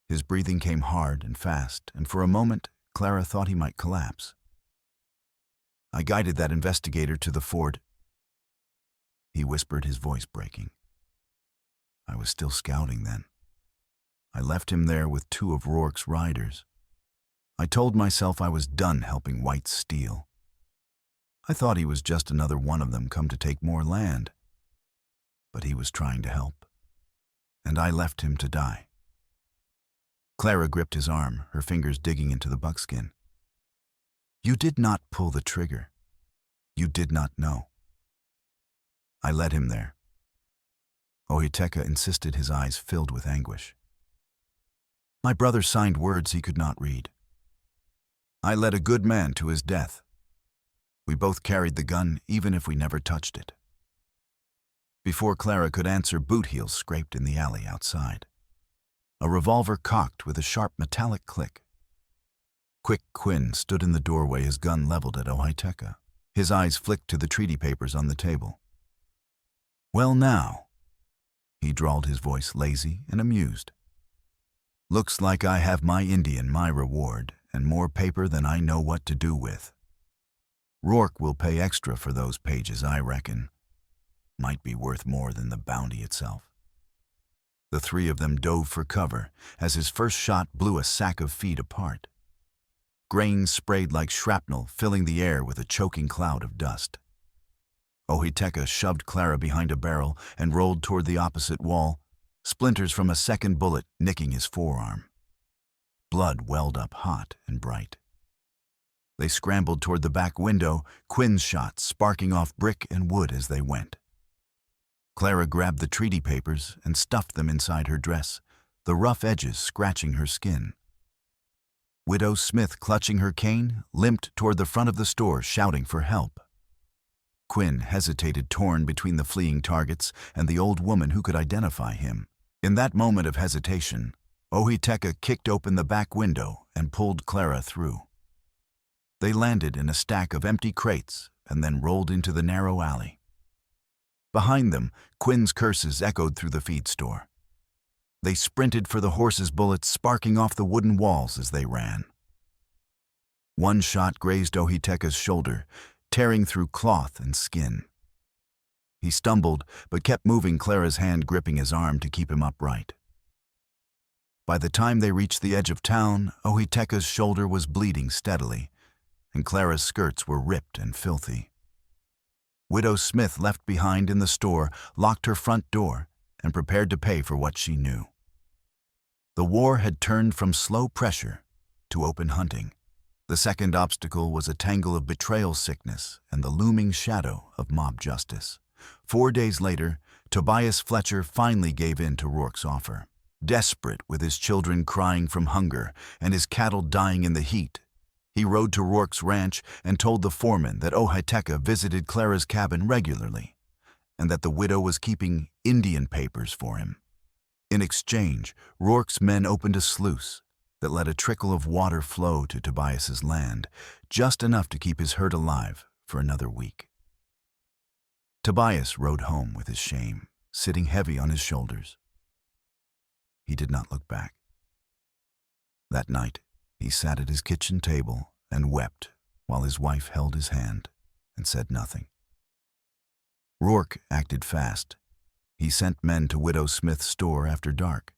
His breathing came hard and fast, and for a moment, Clara thought he might collapse. "I guided that investigator to the ford," he whispered, his voice breaking. "I was still scouting then. I left him there with 2 of Rourke's riders. I told myself I was done helping whites steal. I thought he was just another one of them come to take more land. But he was trying to help, and I left him to die." Clara gripped his arm, her fingers digging into the buckskin. "You did not pull the trigger. You did not know. I led him there." Ohiteka insisted, his eyes filled with anguish. "My brother signed words he could not read. I led a good man to his death. We both carried the gun, even if we never touched it." Before Clara could answer, boot heels scraped in the alley outside. A revolver cocked with a sharp metallic click. Quick Quinn stood in the doorway, his gun leveled at Ohiteka. His eyes flicked to the treaty papers on the table. "Well now," he drawled, his voice lazy and amused. "Looks like I have my Indian my reward, and more paper than I know what to do with. Rourke will pay extra for those pages, I reckon. Might be worth more than the bounty itself." The 3 of them dove for cover as his first shot blew a sack of feed apart. Grain sprayed like shrapnel, filling the air with a choking cloud of dust. Ohiteka shoved Clara behind a barrel and rolled toward the opposite wall, splinters from a second bullet nicking his forearm. Blood welled up hot and bright. They scrambled toward the back window, Quinn's shots sparking off brick and wood as they went. Clara grabbed the treaty papers and stuffed them inside her dress, the rough edges scratching her skin. Widow Smith, clutching her cane, limped toward the front of the store, shouting for help. Quinn hesitated, torn between the fleeing targets and the old woman who could identify him. In that moment of hesitation, Ohiteka kicked open the back window and pulled Clara through. They landed in a stack of empty crates and then rolled into the narrow alley. Behind them, Quinn's curses echoed through the feed store. They sprinted for the horses' bullets sparking off the wooden walls as they ran. One shot grazed Ohiteka's shoulder, tearing through cloth and skin. He stumbled, but kept moving, Clara's hand gripping his arm to keep him upright. By the time they reached the edge of town, Ohiteka's shoulder was bleeding steadily, and Clara's skirts were ripped and filthy. Widow Smith, left behind in the store, locked her front door and prepared to pay for what she knew. The war had turned from slow pressure to open hunting. The second obstacle was a tangle of betrayal sickness and the looming shadow of mob justice. 4 days later, Tobias Fletcher finally gave in to Rourke's offer. Desperate, with his children crying from hunger and his cattle dying in the heat, he rode to Rourke's ranch and told the foreman that Ohiteka visited Clara's cabin regularly and that the widow was keeping Indian papers for him. In exchange, Rourke's men opened a sluice that let a trickle of water flow to Tobias's land, just enough to keep his herd alive for another week. Tobias rode home with his shame, sitting heavy on his shoulders. He did not look back. That night, he sat at his kitchen table and wept while his wife held his hand and said nothing. Rourke acted fast. He sent men to Widow Smith's store after dark.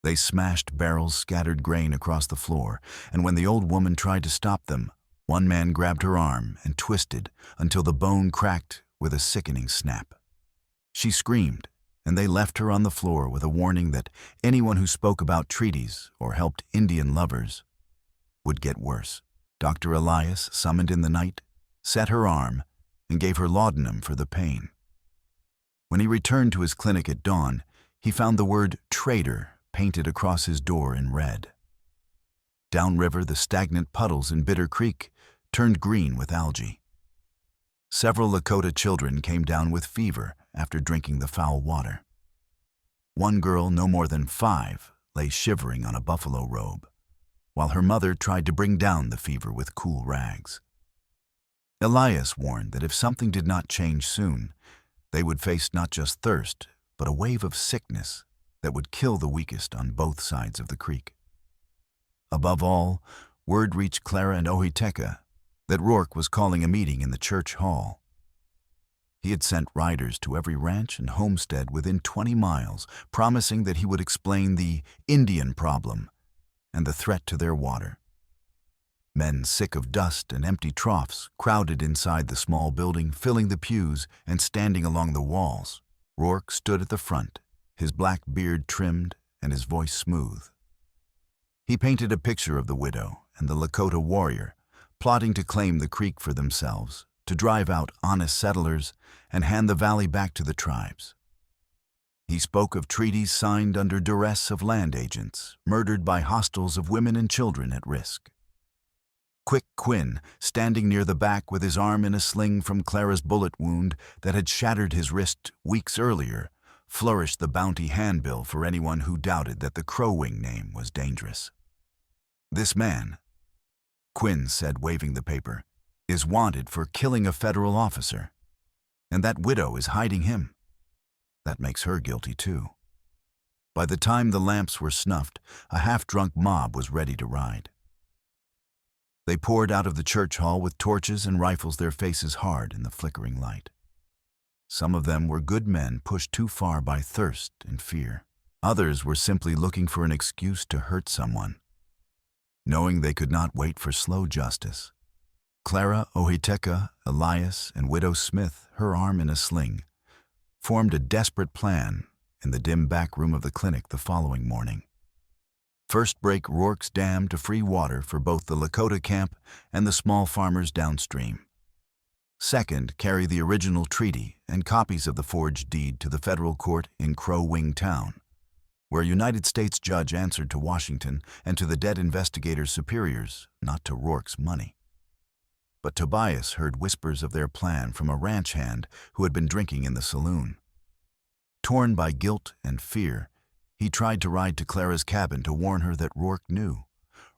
They smashed barrels, scattered grain across the floor, and when the old woman tried to stop them, one man grabbed her arm and twisted until the bone cracked with a sickening snap. She screamed, and they left her on the floor with a warning that anyone who spoke about treaties or helped Indian lovers would get worse. Dr. Elias, summoned in the night, set her arm and gave her laudanum for the pain. When he returned to his clinic at dawn, he found the word traitor painted across his door in red. Downriver, the stagnant puddles in Bitter Creek turned green with algae. Several Lakota children came down with fever after drinking the foul water. One girl, no more than 5, lay shivering on a buffalo robe, while her mother tried to bring down the fever with cool rags. Elias warned that if something did not change soon, they would face not just thirst, but a wave of sickness that would kill the weakest on both sides of the creek. Above all, word reached Clara and Ohitekka that Rourke was calling a meeting in the church hall. He had sent riders to every ranch and homestead within 20 miles, promising that he would explain the Indian problem and the threat to their water. Men sick of dust and empty troughs crowded inside the small building, filling the pews and standing along the walls. Rourke stood at the front, his black beard trimmed and his voice smooth. He painted a picture of the widow and the Lakota warrior, plotting to claim the creek for themselves, to drive out honest settlers and hand the valley back to the tribes. He spoke of treaties signed under duress of land agents, murdered by hostiles of women and children at risk. Quick Quinn, standing near the back with his arm in a sling from Clara's bullet wound that had shattered his wrist weeks earlier, flourished the bounty handbill for anyone who doubted that the Crow Wing name was dangerous. "This man," Quinn said, waving the paper, "is wanted for killing a federal officer. And that widow is hiding him. That makes her guilty too." By the time the lamps were snuffed, a half-drunk mob was ready to ride. They poured out of the church hall with torches and rifles, their faces hard in the flickering light. Some of them were good men pushed too far by thirst and fear. Others were simply looking for an excuse to hurt someone, knowing they could not wait for slow justice. Clara, Ohitekka, Elias, and Widow Smith, her arm in a sling, formed a desperate plan in the dim back room of the clinic the following morning. First, break Rourke's dam to free water for both the Lakota camp and the small farmers downstream. Second, carry the original treaty and copies of the forged deed to the federal court in Crow Wing Town, where a United States judge answered to Washington and to the dead investigator's superiors, not to Rourke's money. But Tobias heard whispers of their plan from a ranch hand who had been drinking in the saloon. Torn by guilt and fear, he tried to ride to Clara's cabin to warn her that Rourke knew.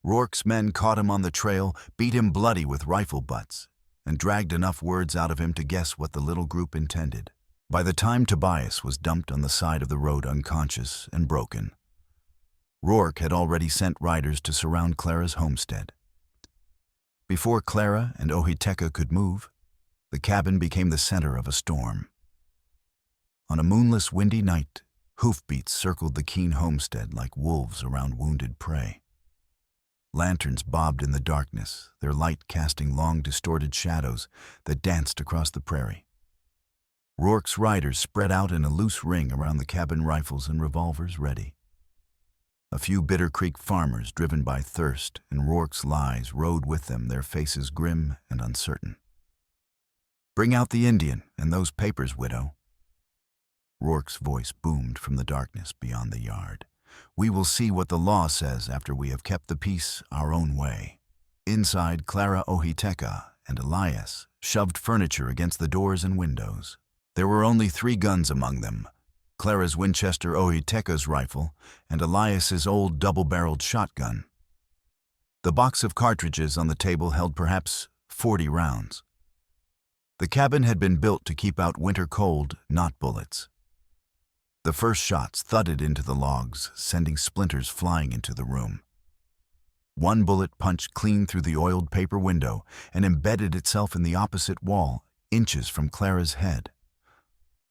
Rourke's men caught him on the trail, beat him bloody with rifle butts, and dragged enough words out of him to guess what the little group intended. By the time Tobias was dumped on the side of the road unconscious and broken, Rourke had already sent riders to surround Clara's homestead. Before Clara and Ohitekka could move, the cabin became the center of a storm. On a moonless, windy night, hoofbeats circled the Keene homestead like wolves around wounded prey. Lanterns bobbed in the darkness, their light casting long, distorted shadows that danced across the prairie. Rourke's riders spread out in a loose ring around the cabin, rifles and revolvers ready. A few Bitter Creek farmers, driven by thirst and Rourke's lies, rode with them, their faces grim and uncertain. "Bring out the Indian and those papers, widow." Rourke's voice boomed from the darkness beyond the yard. "We will see what the law says after we have kept the peace our own way." Inside, Clara, Ohitekka, and Elias shoved furniture against the doors and windows. There were only 3 guns among them: Clara's Winchester, Ohitekka's rifle, and Elias's old double-barreled shotgun. The box of cartridges on the table held perhaps 40 rounds. The cabin had been built to keep out winter cold, not bullets. The first shots thudded into the logs, sending splinters flying into the room. One bullet punched clean through the oiled paper window and embedded itself in the opposite wall, inches from Clara's head.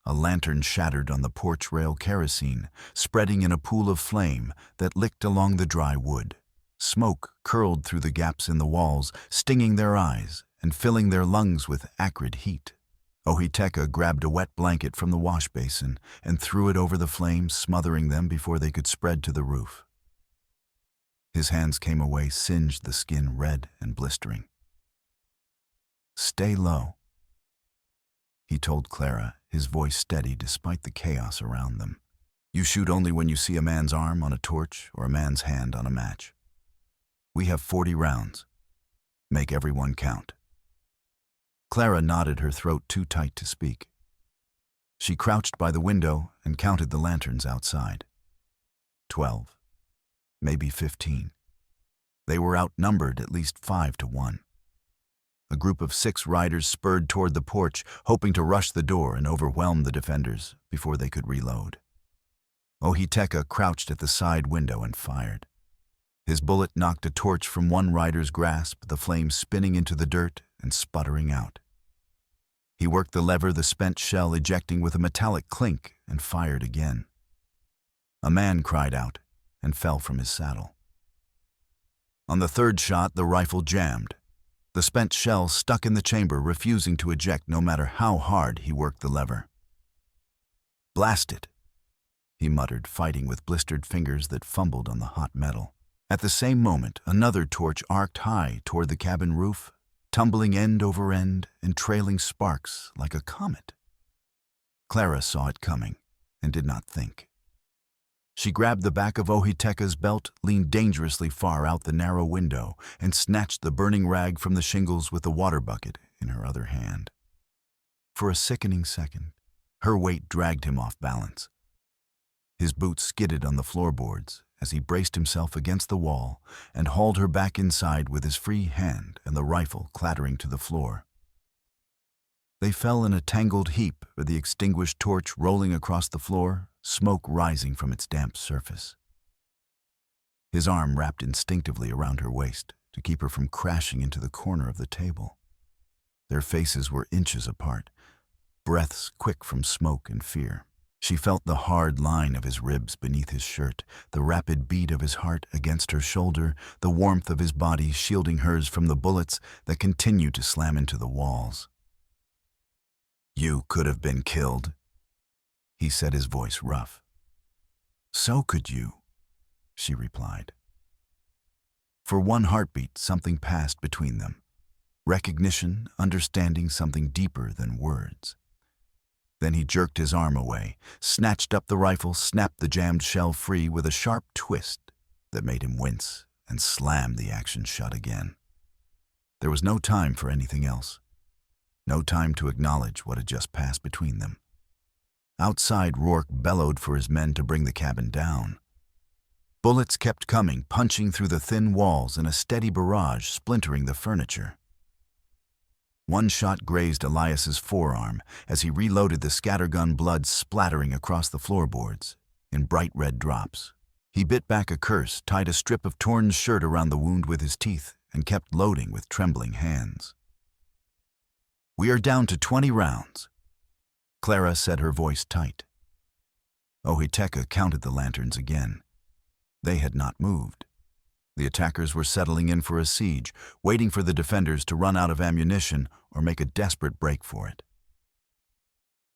A lantern shattered on the porch rail kerosene, spreading in a pool of flame that licked along the dry wood. Smoke curled through the gaps in the walls, stinging their eyes and filling their lungs with acrid heat. Ohiteka grabbed a wet blanket from the wash basin and threw it over the flames, smothering them before they could spread to the roof. His hands came away, singed the skin red and blistering. "Stay low," he told Clara, his voice steady despite the chaos around them. "You shoot only when you see a man's arm on a torch or a man's hand on a match. We have 40 rounds. Make everyone count." Clara nodded, her throat too tight to speak. She crouched by the window and counted the lanterns outside. 12, maybe 15. They were outnumbered at least 5 to 1. A group of 6 riders spurred toward the porch, hoping to rush the door and overwhelm the defenders before they could reload. Ohiteka crouched at the side window and fired. His bullet knocked a torch from one rider's grasp, the flame spinning into the dirt and sputtering out. He worked the lever, the spent shell ejecting with a metallic clink, and fired again. A man cried out and fell from his saddle. On the third shot, the rifle jammed. The spent shell stuck in the chamber, refusing to eject no matter how hard he worked the lever. "Blast it," he muttered, fighting with blistered fingers that fumbled on the hot metal. At the same moment, another torch arced high toward the cabin roof, tumbling end over end and trailing sparks like a comet. Clara saw it coming and did not think. She grabbed the back of Ohiteka's belt, leaned dangerously far out the narrow window, and snatched the burning rag from the shingles with the water bucket in her other hand. For a sickening second, her weight dragged him off balance. His boots skidded on the floorboards as he braced himself against the wall and hauled her back inside with his free hand and the rifle clattering to the floor. They fell in a tangled heap, with the extinguished torch rolling across the floor, smoke rising from its damp surface. His arm wrapped instinctively around her waist to keep her from crashing into the corner of the table. Their faces were inches apart, breaths quick from smoke and fear. She felt the hard line of his ribs beneath his shirt, the rapid beat of his heart against her shoulder, the warmth of his body shielding hers from the bullets that continued to slam into the walls. "You could have been killed," he said, his voice rough. "So could you," she replied. For one heartbeat, something passed between them. Recognition, understanding, something deeper than words. Then he jerked his arm away, snatched up the rifle, snapped the jammed shell free with a sharp twist that made him wince, and slammed the action shut again. There was no time for anything else. No time to acknowledge what had just passed between them. Outside, Rourke bellowed for his men to bring the cabin down. Bullets kept coming, punching through the thin walls in a steady barrage, splintering the furniture. One shot grazed Elias's forearm as he reloaded, the scattergun, blood splattering across the floorboards in bright red drops. He bit back a curse, tied a strip of torn shirt around the wound with his teeth, and kept loading with trembling hands. "We are down to 20 rounds," Clara said, her voice tight. Ohiteka counted the lanterns again. They had not moved. The attackers were settling in for a siege, waiting for the defenders to run out of ammunition or make a desperate break for it.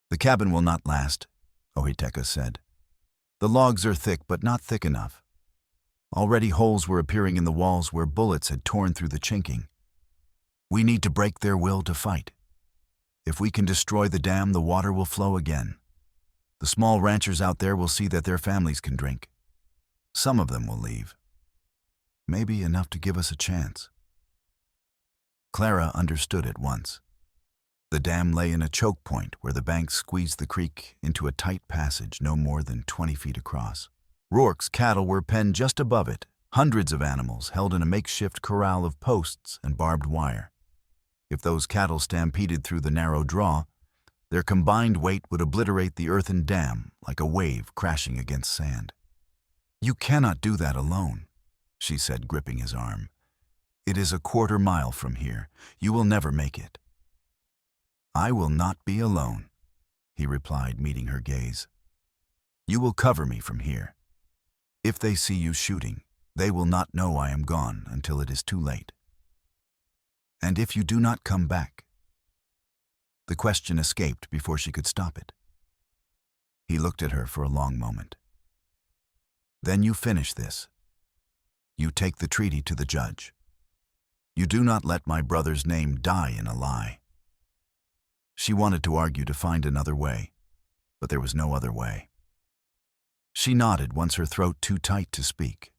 "The cabin will not last," Ohiteka said. "The logs are thick, but not thick enough." Already holes were appearing in the walls where bullets had torn through the chinking. "We need to break their will to fight. If we can destroy the dam, the water will flow again. The small ranchers out there will see that their families can drink. Some of them will leave. Maybe enough to give us a chance." Clara understood at once. The dam lay in a choke point where the banks squeezed the creek into a tight passage no more than 20 feet across. Rourke's cattle were penned just above it, hundreds of animals held in a makeshift corral of posts and barbed wire. If those cattle stampeded through the narrow draw, their combined weight would obliterate the earthen dam like a wave crashing against sand. "You cannot do that alone," she said, gripping his arm. "It is a quarter-mile from here. You will never make it." "I will not be alone," he replied, meeting her gaze. "You will cover me from here. If they see you shooting, they will not know I am gone until it is too late. And if you do not come back—" The question escaped before she could stop it. He looked at her for a long moment. "Then you finish this. You take the treaty to the judge. You do not let my brother's name die in a lie." She wanted to argue to find another way, but there was no other way. She nodded, once her throat too tight to speak.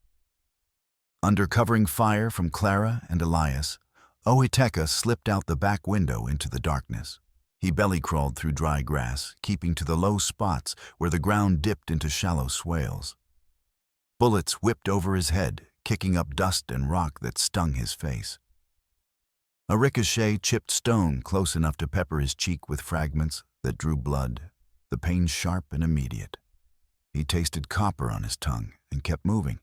Under covering fire from Clara and Elias, Ohitekha slipped out the back window into the darkness. He belly-crawled through dry grass, keeping to the low spots where the ground dipped into shallow swales. Bullets whipped over his head, kicking up dust and rock that stung his face. A ricochet chipped stone close enough to pepper his cheek with fragments that drew blood, the pain sharp and immediate. He tasted copper on his tongue and kept moving.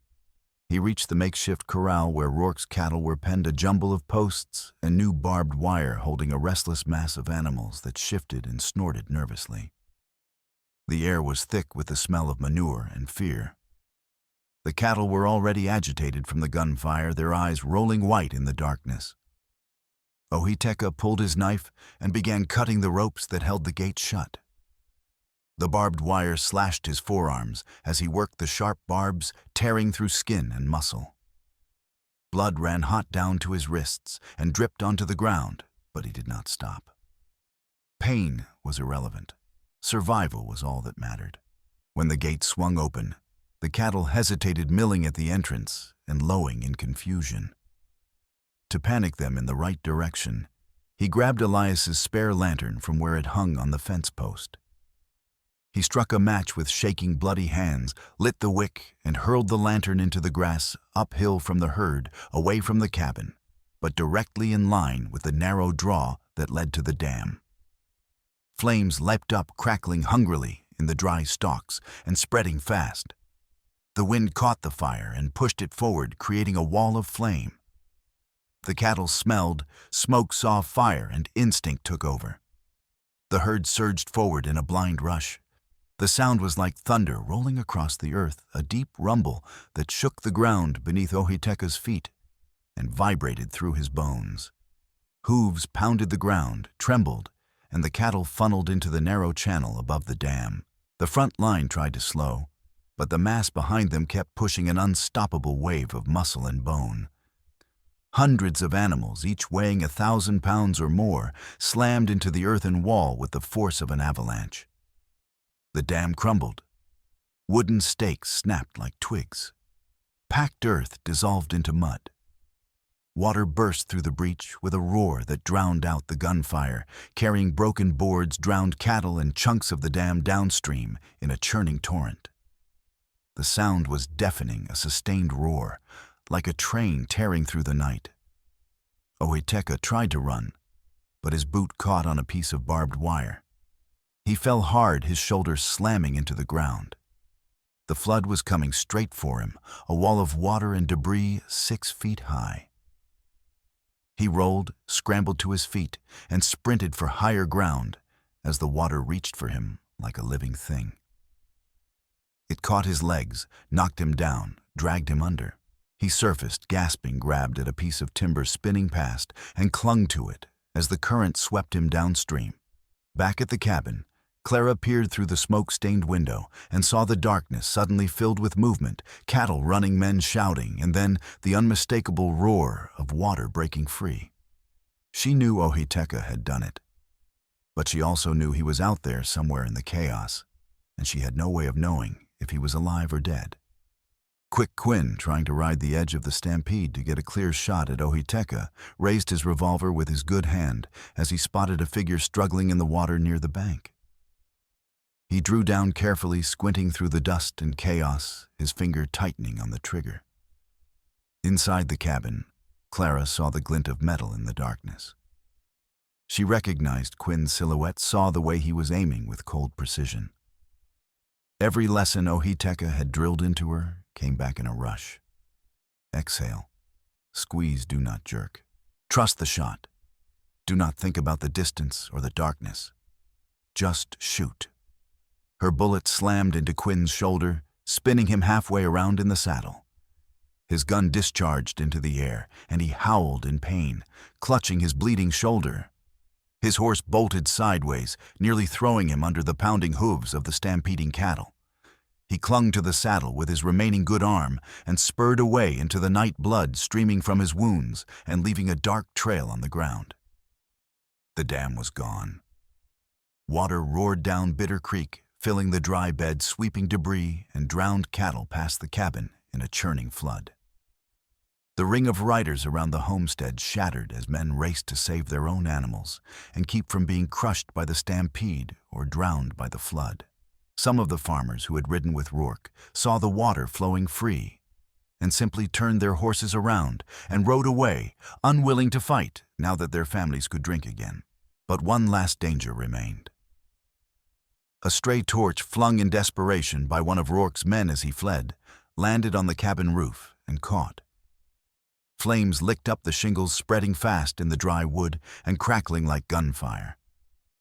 He reached the makeshift corral where Rourke's cattle were penned, a jumble of posts and new barbed wire holding a restless mass of animals that shifted and snorted nervously. The air was thick with the smell of manure and fear. The cattle were already agitated from the gunfire, their eyes rolling white in the darkness. Ohitekha pulled his knife and began cutting the ropes that held the gate shut. The barbed wire slashed his forearms as he worked the sharp barbs, tearing through skin and muscle. Blood ran hot down to his wrists and dripped onto the ground, but he did not stop. Pain was irrelevant. Survival was all that mattered. When the gate swung open, the cattle hesitated, milling at the entrance and lowing in confusion. To panic them in the right direction, he grabbed Elias's spare lantern from where it hung on the fence post. He struck a match with shaking, bloody hands, lit the wick, and hurled the lantern into the grass, uphill from the herd, away from the cabin, but directly in line with the narrow draw that led to the dam. Flames leapt up, crackling hungrily in the dry stalks and spreading fast. The wind caught the fire and pushed it forward, creating a wall of flame. The cattle smelled, smoke saw fire, and instinct took over. The herd surged forward in a blind rush. The sound was like thunder rolling across the earth, a deep rumble that shook the ground beneath Ohitekha's feet and vibrated through his bones. Hooves pounded the ground, trembled, and the cattle funneled into the narrow channel above the dam. The front line tried to slow, but the mass behind them kept pushing an unstoppable wave of muscle and bone. Hundreds of animals, each weighing 1,000 pounds or more, slammed into the earthen wall with the force of an avalanche. The dam crumbled. Wooden stakes snapped like twigs. Packed earth dissolved into mud. Water burst through the breach with a roar that drowned out the gunfire, carrying broken boards, drowned cattle, and chunks of the dam downstream in a churning torrent. The sound was deafening, a sustained roar, like a train tearing through the night. Ohitekha tried to run, but his boot caught on a piece of barbed wire. He fell hard, his shoulders slamming into the ground. The flood was coming straight for him, a wall of water and debris 6 feet high. He rolled, scrambled to his feet, and sprinted for higher ground as the water reached for him like a living thing. It caught his legs, knocked him down, dragged him under. He surfaced, gasping, grabbed at a piece of timber spinning past, and clung to it as the current swept him downstream. Back at the cabin, Clara peered through the smoke-stained window and saw the darkness suddenly filled with movement, cattle running, men shouting, and then the unmistakable roar of water breaking free. She knew Ohitekha had done it, but she also knew he was out there somewhere in the chaos, and she had no way of knowing if he was alive or dead. Quick Quinn, trying to ride the edge of the stampede to get a clear shot at Ohitekha, raised his revolver with his good hand as he spotted a figure struggling in the water near the bank. He drew down carefully, squinting through the dust and chaos, his finger tightening on the trigger. Inside the cabin, Clara saw the glint of metal in the darkness. She recognized Quinn's silhouette, saw the way he was aiming with cold precision. Every lesson Ohiteka had drilled into her came back in a rush. Exhale. Squeeze, do not jerk. Trust the shot. Do not think about the distance or the darkness. Just shoot. Her bullet slammed into Quinn's shoulder, spinning him halfway around in the saddle. His gun discharged into the air, and he howled in pain, clutching his bleeding shoulder. His horse bolted sideways, nearly throwing him under the pounding hooves of the stampeding cattle. He clung to the saddle with his remaining good arm and spurred away into the night, blood streaming from his wounds and leaving a dark trail on the ground. The dam was gone. Water roared down Bitter Creek, filling the dry bed, sweeping debris and drowned cattle past the cabin in a churning flood. The ring of riders around the homestead shattered as men raced to save their own animals and keep from being crushed by the stampede or drowned by the flood. Some of the farmers who had ridden with Rourke saw the water flowing free and simply turned their horses around and rode away, unwilling to fight now that their families could drink again. But one last danger remained. A stray torch flung in desperation by one of Rourke's men as he fled landed on the cabin roof and caught. Flames licked up the shingles, spreading fast in the dry wood and crackling like gunfire.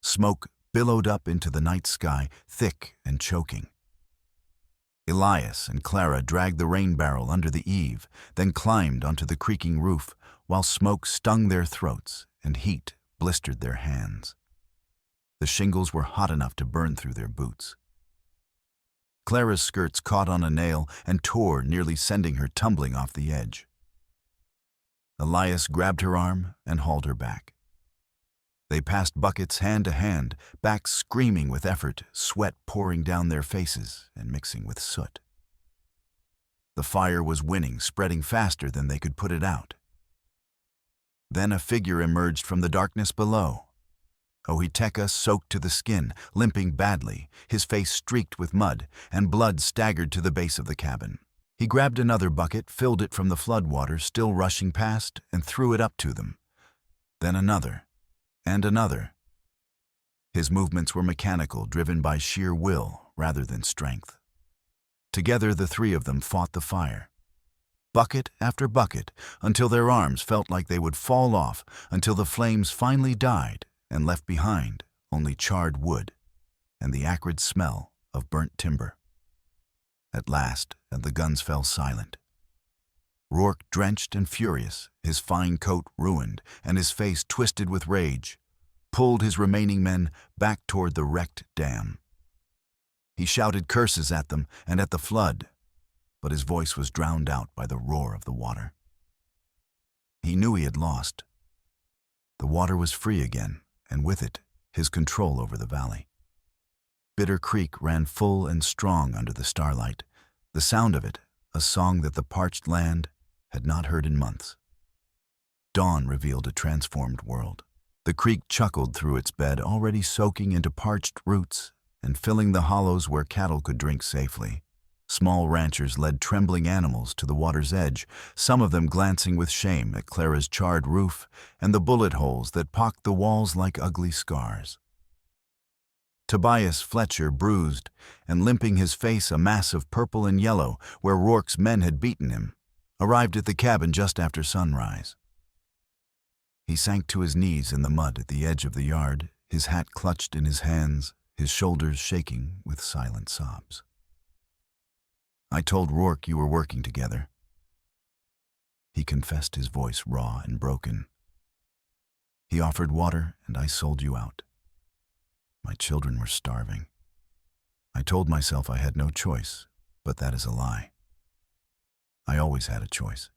Smoke billowed up into the night sky, thick and choking. Elias and Clara dragged the rain barrel under the eave, then climbed onto the creaking roof while smoke stung their throats and heat blistered their hands. The shingles were hot enough to burn through their boots. Clara's skirts caught on a nail and tore, nearly sending her tumbling off the edge. Elias grabbed her arm and hauled her back. They passed buckets hand to hand, backs screaming with effort, sweat pouring down their faces and mixing with soot. The fire was winning, spreading faster than they could put it out. Then a figure emerged from the darkness below. Ohiteka, soaked to the skin, limping badly, his face streaked with mud, and blood staggered to the base of the cabin. He grabbed another bucket, filled it from the flood water still rushing past, and threw it up to them. Then another. And another. His movements were mechanical, driven by sheer will rather than strength. Together the three of them fought the fire. Bucket after bucket, until their arms felt like they would fall off, until the flames finally died and left behind only charred wood and the acrid smell of burnt timber. At last, the guns fell silent. Rourke, drenched and furious, his fine coat ruined and his face twisted with rage, pulled his remaining men back toward the wrecked dam. He shouted curses at them and at the flood, but his voice was drowned out by the roar of the water. He knew he had lost. The water was free again, and with it, his control over the valley. Bitter Creek ran full and strong under the starlight, the sound of it, a song that the parched land had not heard in months. Dawn revealed a transformed world. The creek chuckled through its bed, already soaking into parched roots and filling the hollows where cattle could drink safely. Small ranchers led trembling animals to the water's edge, some of them glancing with shame at Clara's charred roof and the bullet holes that pocked the walls like ugly scars. Tobias Fletcher, bruised and limping, his face a mass of purple and yellow where Rourke's men had beaten him, arrived at the cabin just after sunrise. He sank to his knees in the mud at the edge of the yard, his hat clutched in his hands, his shoulders shaking with silent sobs. "I told Rourke you were working together," he confessed, his voice raw and broken. "He offered water and I sold you out. My children were starving. I told myself I had no choice, but that is a lie. I always had a choice.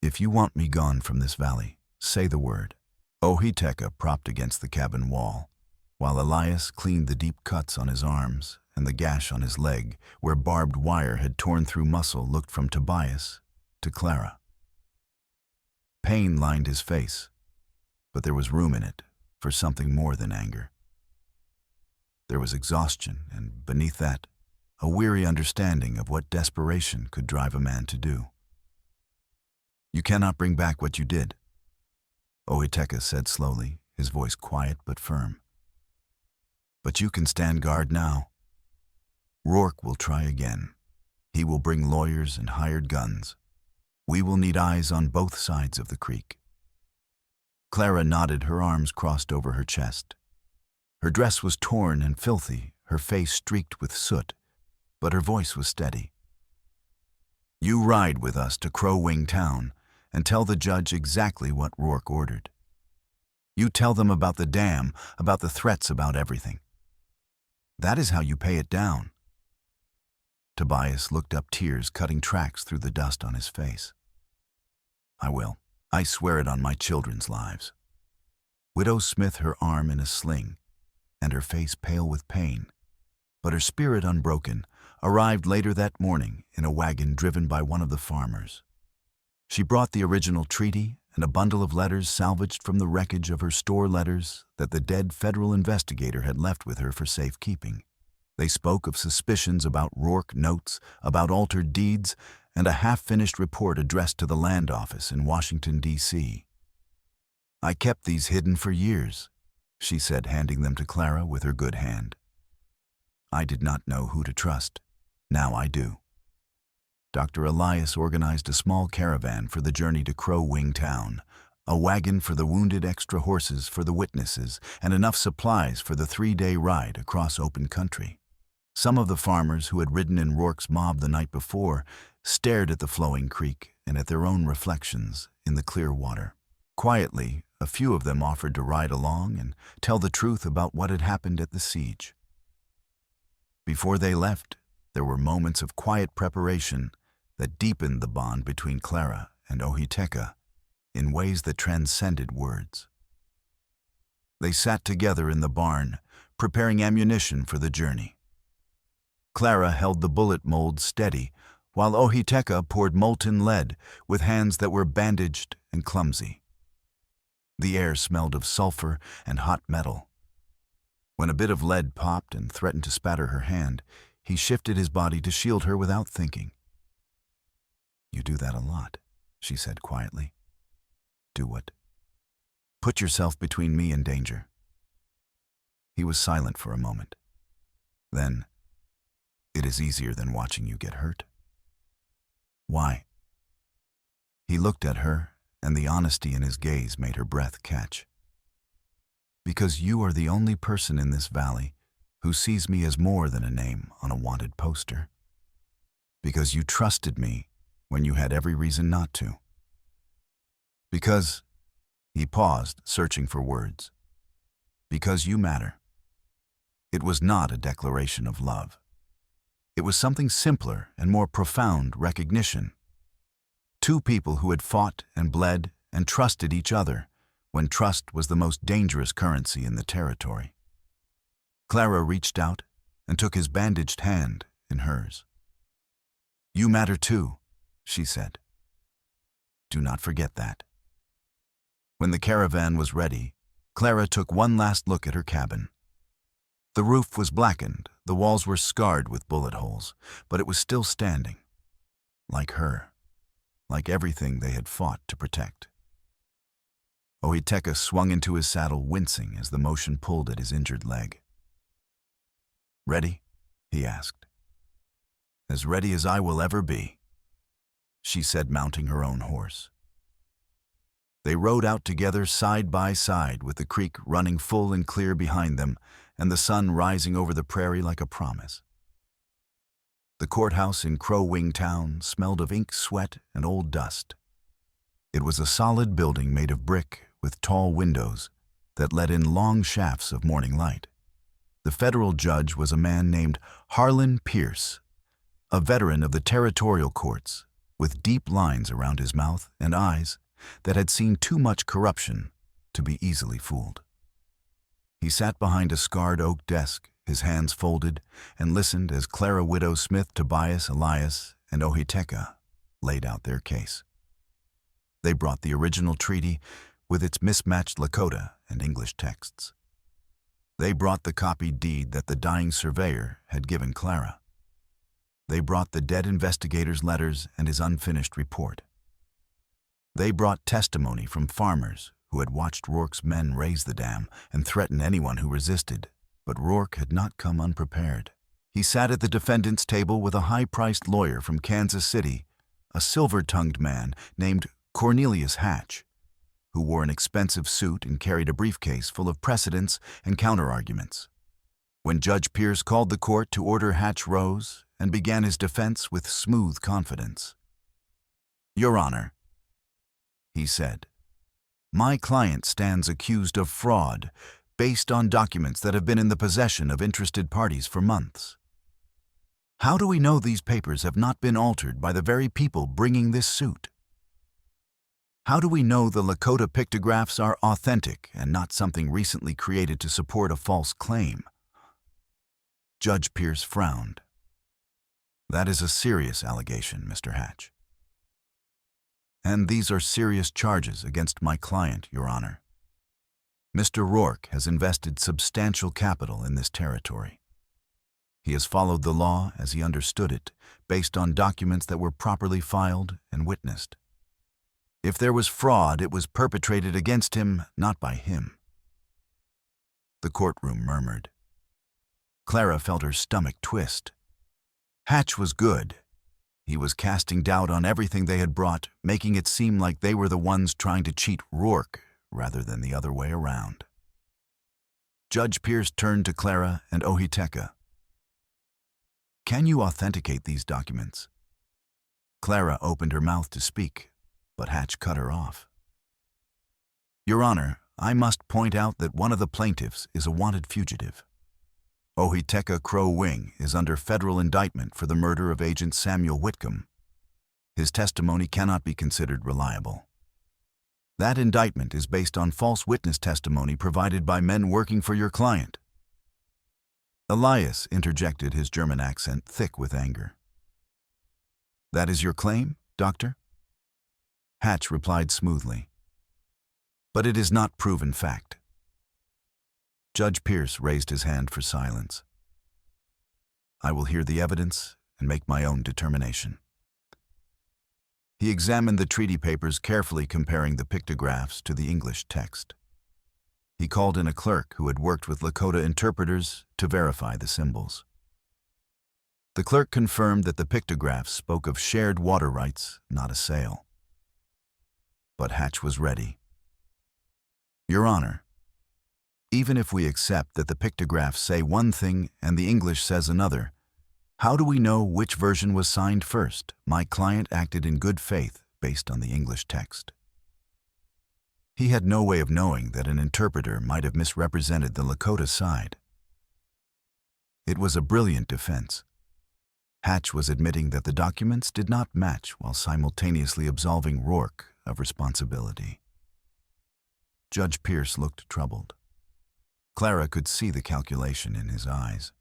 If you want me gone from this valley, say the word." Ohiteka propped against the cabin wall, while Elias cleaned the deep cuts on his arms and the gash on his leg where barbed wire had torn through muscle, looked from Tobias to Clara. Pain lined his face, but there was room in it for something more than anger. There was exhaustion, and beneath that, a weary understanding of what desperation could drive a man to do. "You cannot bring back what you did," Ohiteka said slowly, his voice quiet but firm. But you can stand guard now. Rourke will try again. He will bring lawyers and hired guns. We will need eyes on both sides of the creek. Clara nodded, her arms crossed over her chest. Her dress was torn and filthy, her face streaked with soot, but her voice was steady. You ride with us to Crow Wing Town and tell the judge exactly what Rourke ordered. You tell them about the dam, about the threats, about everything. That is how you pay it down. Tobias looked up, tears cutting tracks through the dust on his face. I will. I swear it on my children's lives. Widow Smith, her arm in a sling, and her face pale with pain, but her spirit unbroken, arrived later that morning in a wagon driven by one of the farmers. She brought the original treaty and a bundle of letters salvaged from the wreckage of her store, letters that the dead federal investigator had left with her for safekeeping. They spoke of suspicions about Rourke, notes about altered deeds, and a half-finished report addressed to the land office in Washington, D.C. I kept these hidden for years, she said, handing them to Clara with her good hand. I did not know who to trust. Now I do. Dr. Elias organized a small caravan for the journey to Crow Wing Town, a wagon for the wounded, extra horses for the witnesses, and enough supplies for the 3-day ride across open country. Some of the farmers who had ridden in Rourke's mob the night before stared at the flowing creek and at their own reflections in the clear water. Quietly, a few of them offered to ride along and tell the truth about what had happened at the siege. Before they left, there were moments of quiet preparation that deepened the bond between Clara and Ohiteka in ways that transcended words. They sat together in the barn, preparing ammunition for the journey. Clara held the bullet mold steady, while Ohiteka poured molten lead with hands that were bandaged and clumsy. The air smelled of sulfur and hot metal. When a bit of lead popped and threatened to spatter her hand, he shifted his body to shield her without thinking. You do that a lot, she said quietly. Do what? Put yourself between me and danger. He was silent for a moment. Then, it is easier than watching you get hurt. Why? He looked at her, and the honesty in his gaze made her breath catch. Because you are the only person in this valley who sees me as more than a name on a wanted poster. Because you trusted me when you had every reason not to. Because, he paused, searching for words. Because you matter. It was not a declaration of love. It was something simpler and more profound: recognition. Two people who had fought and bled and trusted each other when trust was the most dangerous currency in the territory. Clara reached out and took his bandaged hand in hers. You matter too, she said. Do not forget that. When the caravan was ready, Clara took one last look at her cabin. The roof was blackened, the walls were scarred with bullet holes, but it was still standing. Like her. Like everything they had fought to protect. Ohiteka swung into his saddle, wincing as the motion pulled at his injured leg. Ready? He asked. As ready as I will ever be, she said, mounting her own horse. They rode out together side by side, with the creek running full and clear behind them and the sun rising over the prairie like a promise. The courthouse in Crow Wing Town smelled of ink, sweat, and old dust. It was a solid building made of brick with tall windows that let in long shafts of morning light. The federal judge was a man named Harlan Pierce, a veteran of the territorial courts, with deep lines around his mouth and eyes that had seen too much corruption to be easily fooled. He sat behind a scarred oak desk, his hands folded, and listened as Clara, Widow Smith, Tobias, Elias, and Ohiteka laid out their case. They brought the original treaty with its mismatched Lakota and English texts. They brought the copied deed that the dying surveyor had given Clara. They brought the dead investigator's letters and his unfinished report. They brought testimony from farmers who had watched Rourke's men raise the dam and threaten anyone who resisted, but Rourke had not come unprepared. He sat at the defendant's table with a high-priced lawyer from Kansas City, a silver-tongued man named Cornelius Hatch, who wore an expensive suit and carried a briefcase full of precedents and counterarguments. When Judge Pierce called the court to order, Hatch rose and began his defense with smooth confidence. "Your Honor," he said, "my client stands accused of fraud based on documents that have been in the possession of interested parties for months. How do we know these papers have not been altered by the very people bringing this suit? How do we know the Lakota pictographs are authentic and not something recently created to support a false claim?" Judge Pierce frowned. "That is a serious allegation, Mr. Hatch. And these are serious charges against my client, Your Honor. Mr. Rourke has invested substantial capital in this territory. He has followed the law as he understood it, based on documents that were properly filed and witnessed. If there was fraud, it was perpetrated against him, not by him." The courtroom murmured. Clara felt her stomach twist. Hatch was good. He was casting doubt on everything they had brought, making it seem like they were the ones trying to cheat Rourke rather than the other way around. Judge Pierce turned to Clara and Ohiteka. "Can you authenticate these documents?" Clara opened her mouth to speak, but Hatch cut her off. "Your Honor, I must point out that one of the plaintiffs is a wanted fugitive. Ohiteka Crow Wing is under federal indictment for the murder of Agent Samuel Whitcomb. His testimony cannot be considered reliable. That indictment is based on false witness testimony provided by men working for your client." Elias interjected, his German accent thick with anger. "That is your claim, Doctor?" Hatch replied smoothly. "But it is not proven fact." Judge Pierce raised his hand for silence. "I will hear the evidence and make my own determination." He examined the treaty papers carefully, comparing the pictographs to the English text. He called in a clerk who had worked with Lakota interpreters to verify the symbols. The clerk confirmed that the pictographs spoke of shared water rights, not a sale. But Hatch was ready. "Your Honor, even if we accept that the pictographs say one thing and the English says another, how do we know which version was signed first? My client acted in good faith based on the English text." He had no way of knowing that an interpreter might have misrepresented the Lakota side. It was a brilliant defense. Hatch was admitting that the documents did not match while simultaneously absolving Rourke of responsibility. Judge Pierce looked troubled. Clara could see the calculation in his eyes.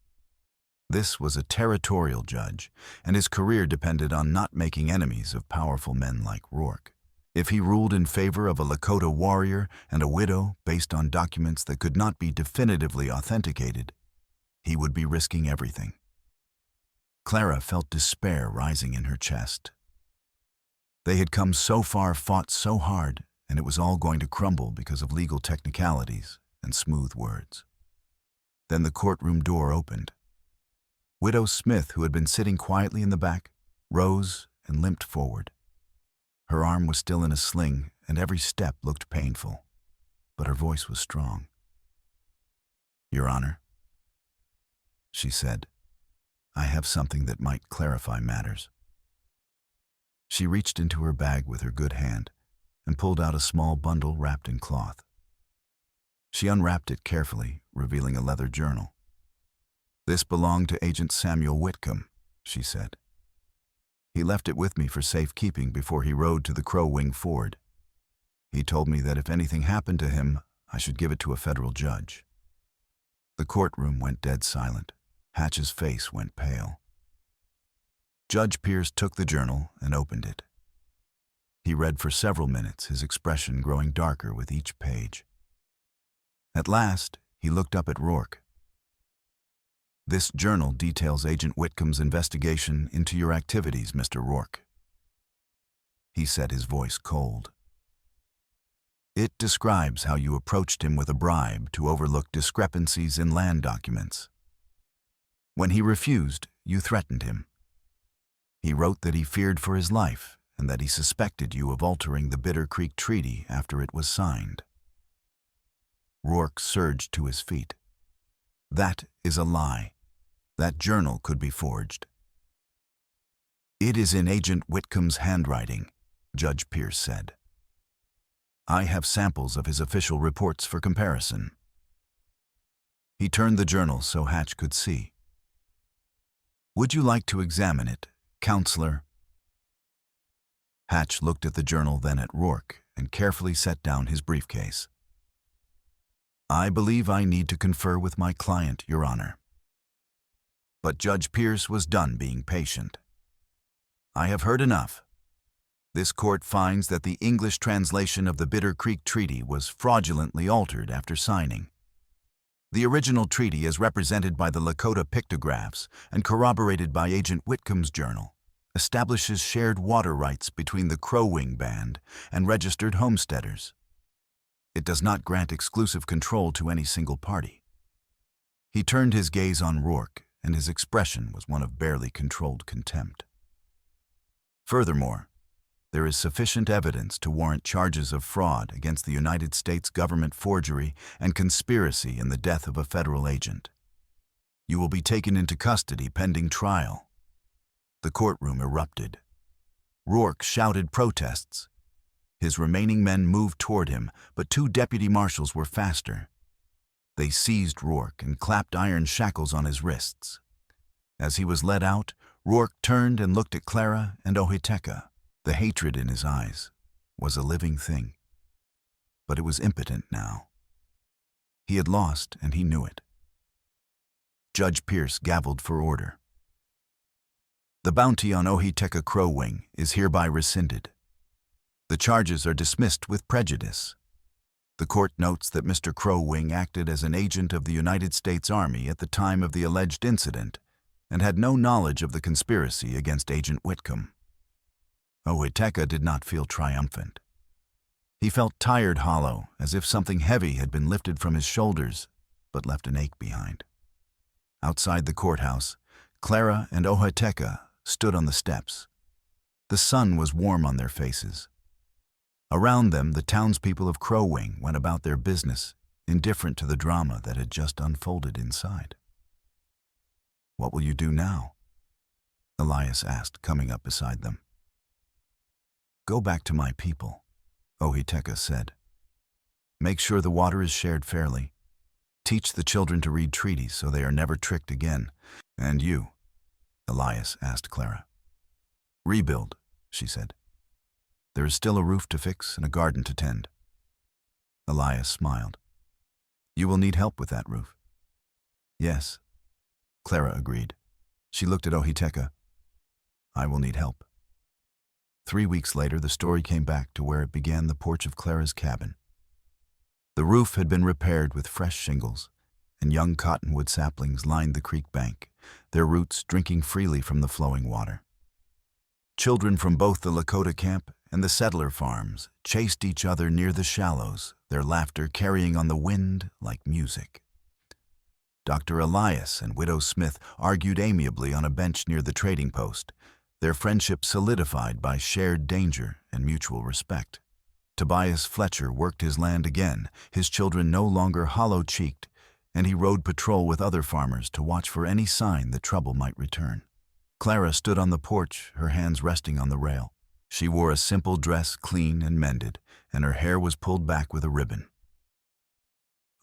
This was a territorial judge, and his career depended on not making enemies of powerful men like Rourke. If he ruled in favor of a Lakota warrior and a widow based on documents that could not be definitively authenticated, he would be risking everything. Clara felt despair rising in her chest. They had come so far, fought so hard, and it was all going to crumble because of legal technicalities and smooth words. Then the courtroom door opened. Widow Smith, who had been sitting quietly in the back, rose and limped forward. Her arm was still in a sling, and every step looked painful, but her voice was strong. "Your Honor," she said, "I have something that might clarify matters." She reached into her bag with her good hand and pulled out a small bundle wrapped in cloth. She unwrapped it carefully, revealing a leather journal. "This belonged to Agent Samuel Whitcomb," she said. "He left it with me for safekeeping before he rode to the Crow Wing Ford. He told me that if anything happened to him, I should give it to a federal judge." The courtroom went dead silent. Hatch's face went pale. Judge Pierce took the journal and opened it. He read for several minutes, his expression growing darker with each page. At last, he looked up at Rourke. "This journal details Agent Whitcomb's investigation into your activities, Mr. Rourke," he said, his voice cold. It describes how you approached him with a bribe to overlook discrepancies in land documents. When he refused, you threatened him. He wrote that he feared for his life and that he suspected you of altering the Bitter Creek Treaty after it was signed. Rourke surged to his feet. That is a lie. That journal could be forged. It is in Agent Whitcomb's handwriting, Judge Pierce said. I have samples of his official reports for comparison. He turned the journal so Hatch could see. Would you like to examine it, Counselor? Hatch looked at the journal, then at Rourke, and carefully set down his briefcase. I believe I need to confer with my client, Your Honor. But Judge Pierce was done being patient. I have heard enough. This court finds that the English translation of the Bitter Creek Treaty was fraudulently altered after signing. The original treaty, as represented by the Lakota pictographs and corroborated by Agent Whitcomb's journal, establishes shared water rights between the Crow Wing Band and registered homesteaders. It does not grant exclusive control to any single party. He turned his gaze on Rourke, and his expression was one of barely controlled contempt. Furthermore, there is sufficient evidence to warrant charges of fraud against the United States government, forgery, and conspiracy in the death of a federal agent. You will be taken into custody pending trial. The courtroom erupted. Rourke shouted protests. His remaining men moved toward him, but two deputy marshals were faster. They seized Rourke and clapped iron shackles on his wrists. As he was led out, Rourke turned and looked at Clara and Ohiteka. The hatred in his eyes was a living thing, but it was impotent now. He had lost, and he knew it. Judge Pierce gavelled for order. The bounty on Ohiteka Crow Wing is hereby rescinded. The charges are dismissed with prejudice. The court notes that Mr. Crow Wing acted as an agent of the United States Army at the time of the alleged incident and had no knowledge of the conspiracy against Agent Whitcomb. Ohiteka did not feel triumphant. He felt tired, hollow, as if something heavy had been lifted from his shoulders, but left an ache behind. Outside the courthouse, Clara and Ohiteka stood on the steps. The sun was warm on their faces. Around them, the townspeople of Crow Wing went about their business, indifferent to the drama that had just unfolded inside. What will you do now? Elias asked, coming up beside them. Go back to my people, Ohiteka said. Make sure the water is shared fairly. Teach the children to read treaties so they are never tricked again. And you, Elias asked Clara. Rebuild, she said. There is still a roof to fix and a garden to tend. Elias smiled. You will need help with that roof. Yes, Clara agreed. She looked at Ohiteka. I will need help. 3 weeks later, the story came back to where it began, the porch of Clara's cabin. The roof had been repaired with fresh shingles, and young cottonwood saplings lined the creek bank, their roots drinking freely from the flowing water. Children from both the Lakota camp and the settler farms chased each other near the shallows, their laughter carrying on the wind like music. Dr. Elias and Widow Smith argued amiably on a bench near the trading post, their friendship solidified by shared danger and mutual respect. Tobias Fletcher worked his land again, his children no longer hollow-cheeked, and he rode patrol with other farmers to watch for any sign that trouble might return. Clara stood on the porch, her hands resting on the rail. She wore a simple dress, clean and mended, and her hair was pulled back with a ribbon.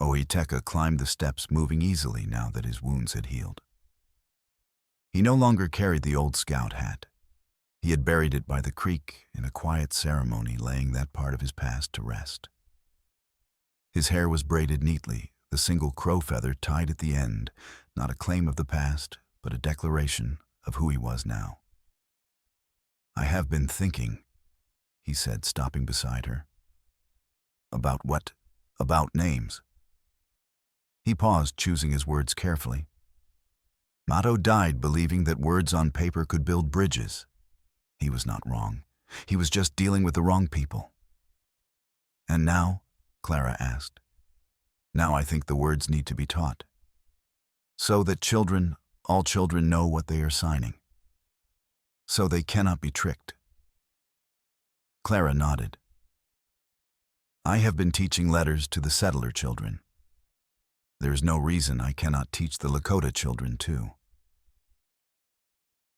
Ohiteka climbed the steps, moving easily now that his wounds had healed. He no longer carried the old scout hat. He had buried it by the creek in a quiet ceremony, laying that part of his past to rest. His hair was braided neatly, the single crow feather tied at the end, not a claim of the past, but a declaration of who he was now. I have been thinking, he said, stopping beside her. About what? About names. He paused, choosing his words carefully. Motto died believing that words on paper could build bridges. He was not wrong. He was just dealing with the wrong people. And now? Clara asked. Now I think the words need to be taught, so that children, all children, know what they are signing. So they cannot be tricked. Clara nodded. I have been teaching letters to the settler children. There is no reason I cannot teach the Lakota children too.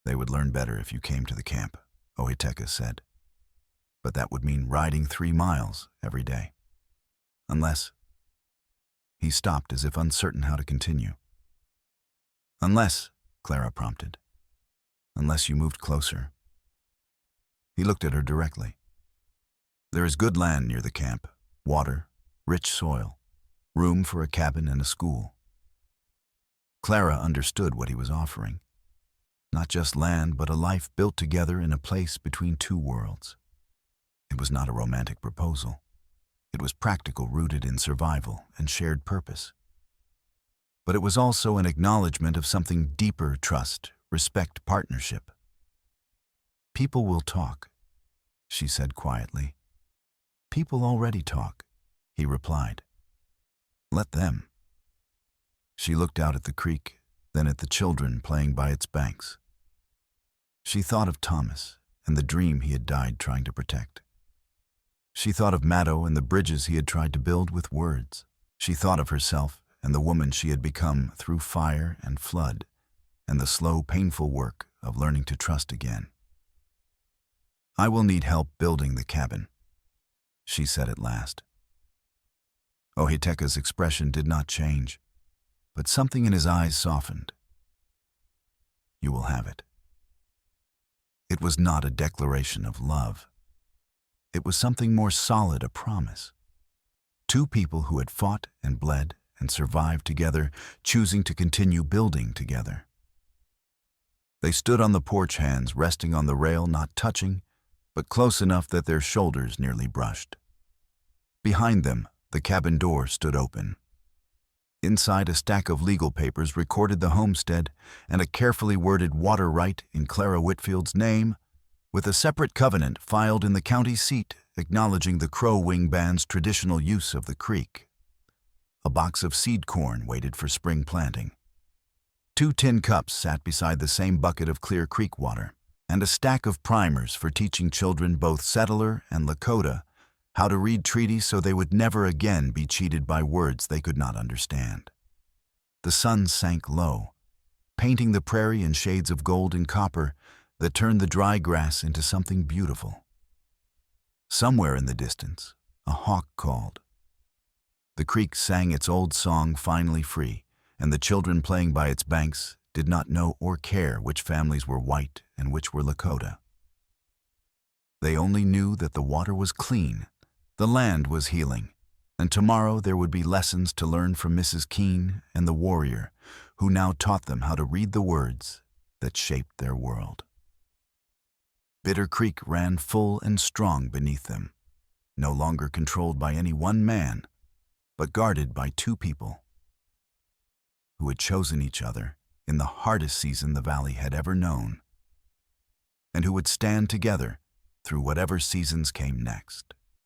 They would learn better if you came to the camp, Ohiteka said. But that would mean riding 3 miles every day. Unless... He stopped as if uncertain how to continue. Unless, Clara prompted. Unless you moved closer. He looked at her directly. There is good land near the camp, water, rich soil, room for a cabin and a school. Clara understood what he was offering. Not just land, but a life built together in a place between 2 worlds. It was not a romantic proposal. It was practical, rooted in survival and shared purpose. But it was also an acknowledgement of something deeper: trust, respect, partnership. People will talk, she said quietly. People already talk, he replied. Let them. She looked out at the creek, then at the children playing by its banks. She thought of Thomas and the dream he had died trying to protect. She thought of Maddo and the bridges he had tried to build with words. She thought of herself and the woman she had become through fire and flood, and the slow, painful work of learning to trust again. I will need help building the cabin, she said at last. Ohiteka's expression did not change, but something in his eyes softened. You will have it. It was not a declaration of love. It was something more solid, a promise. 2 people who had fought and bled and survived together, choosing to continue building together. They stood on the porch, hands resting on the rail, not touching, but close enough that their shoulders nearly brushed. Behind them, the cabin door stood open. Inside, a stack of legal papers recorded the homestead and a carefully worded water right in Clara Whitfield's name, with a separate covenant filed in the county seat acknowledging the Crow Wing Band's traditional use of the creek. A box of seed corn waited for spring planting. 2 tin cups sat beside the same bucket of clear creek water, and a stack of primers for teaching children, both settler and Lakota, how to read treaties so they would never again be cheated by words they could not understand. The sun sank low, painting the prairie in shades of gold and copper that turned the dry grass into something beautiful. Somewhere in the distance, a hawk called. The creek sang its old song, finally free, and the children playing by its banks did not know or care which families were white and which were Lakota. They only knew that the water was clean, the land was healing, and tomorrow there would be lessons to learn from Mrs. Keene and the warrior, who now taught them how to read the words that shaped their world. Bitter Creek ran full and strong beneath them, no longer controlled by any one man, but guarded by 2 people who had chosen each other in the hardest season the valley had ever known, and who would stand together through whatever seasons came next.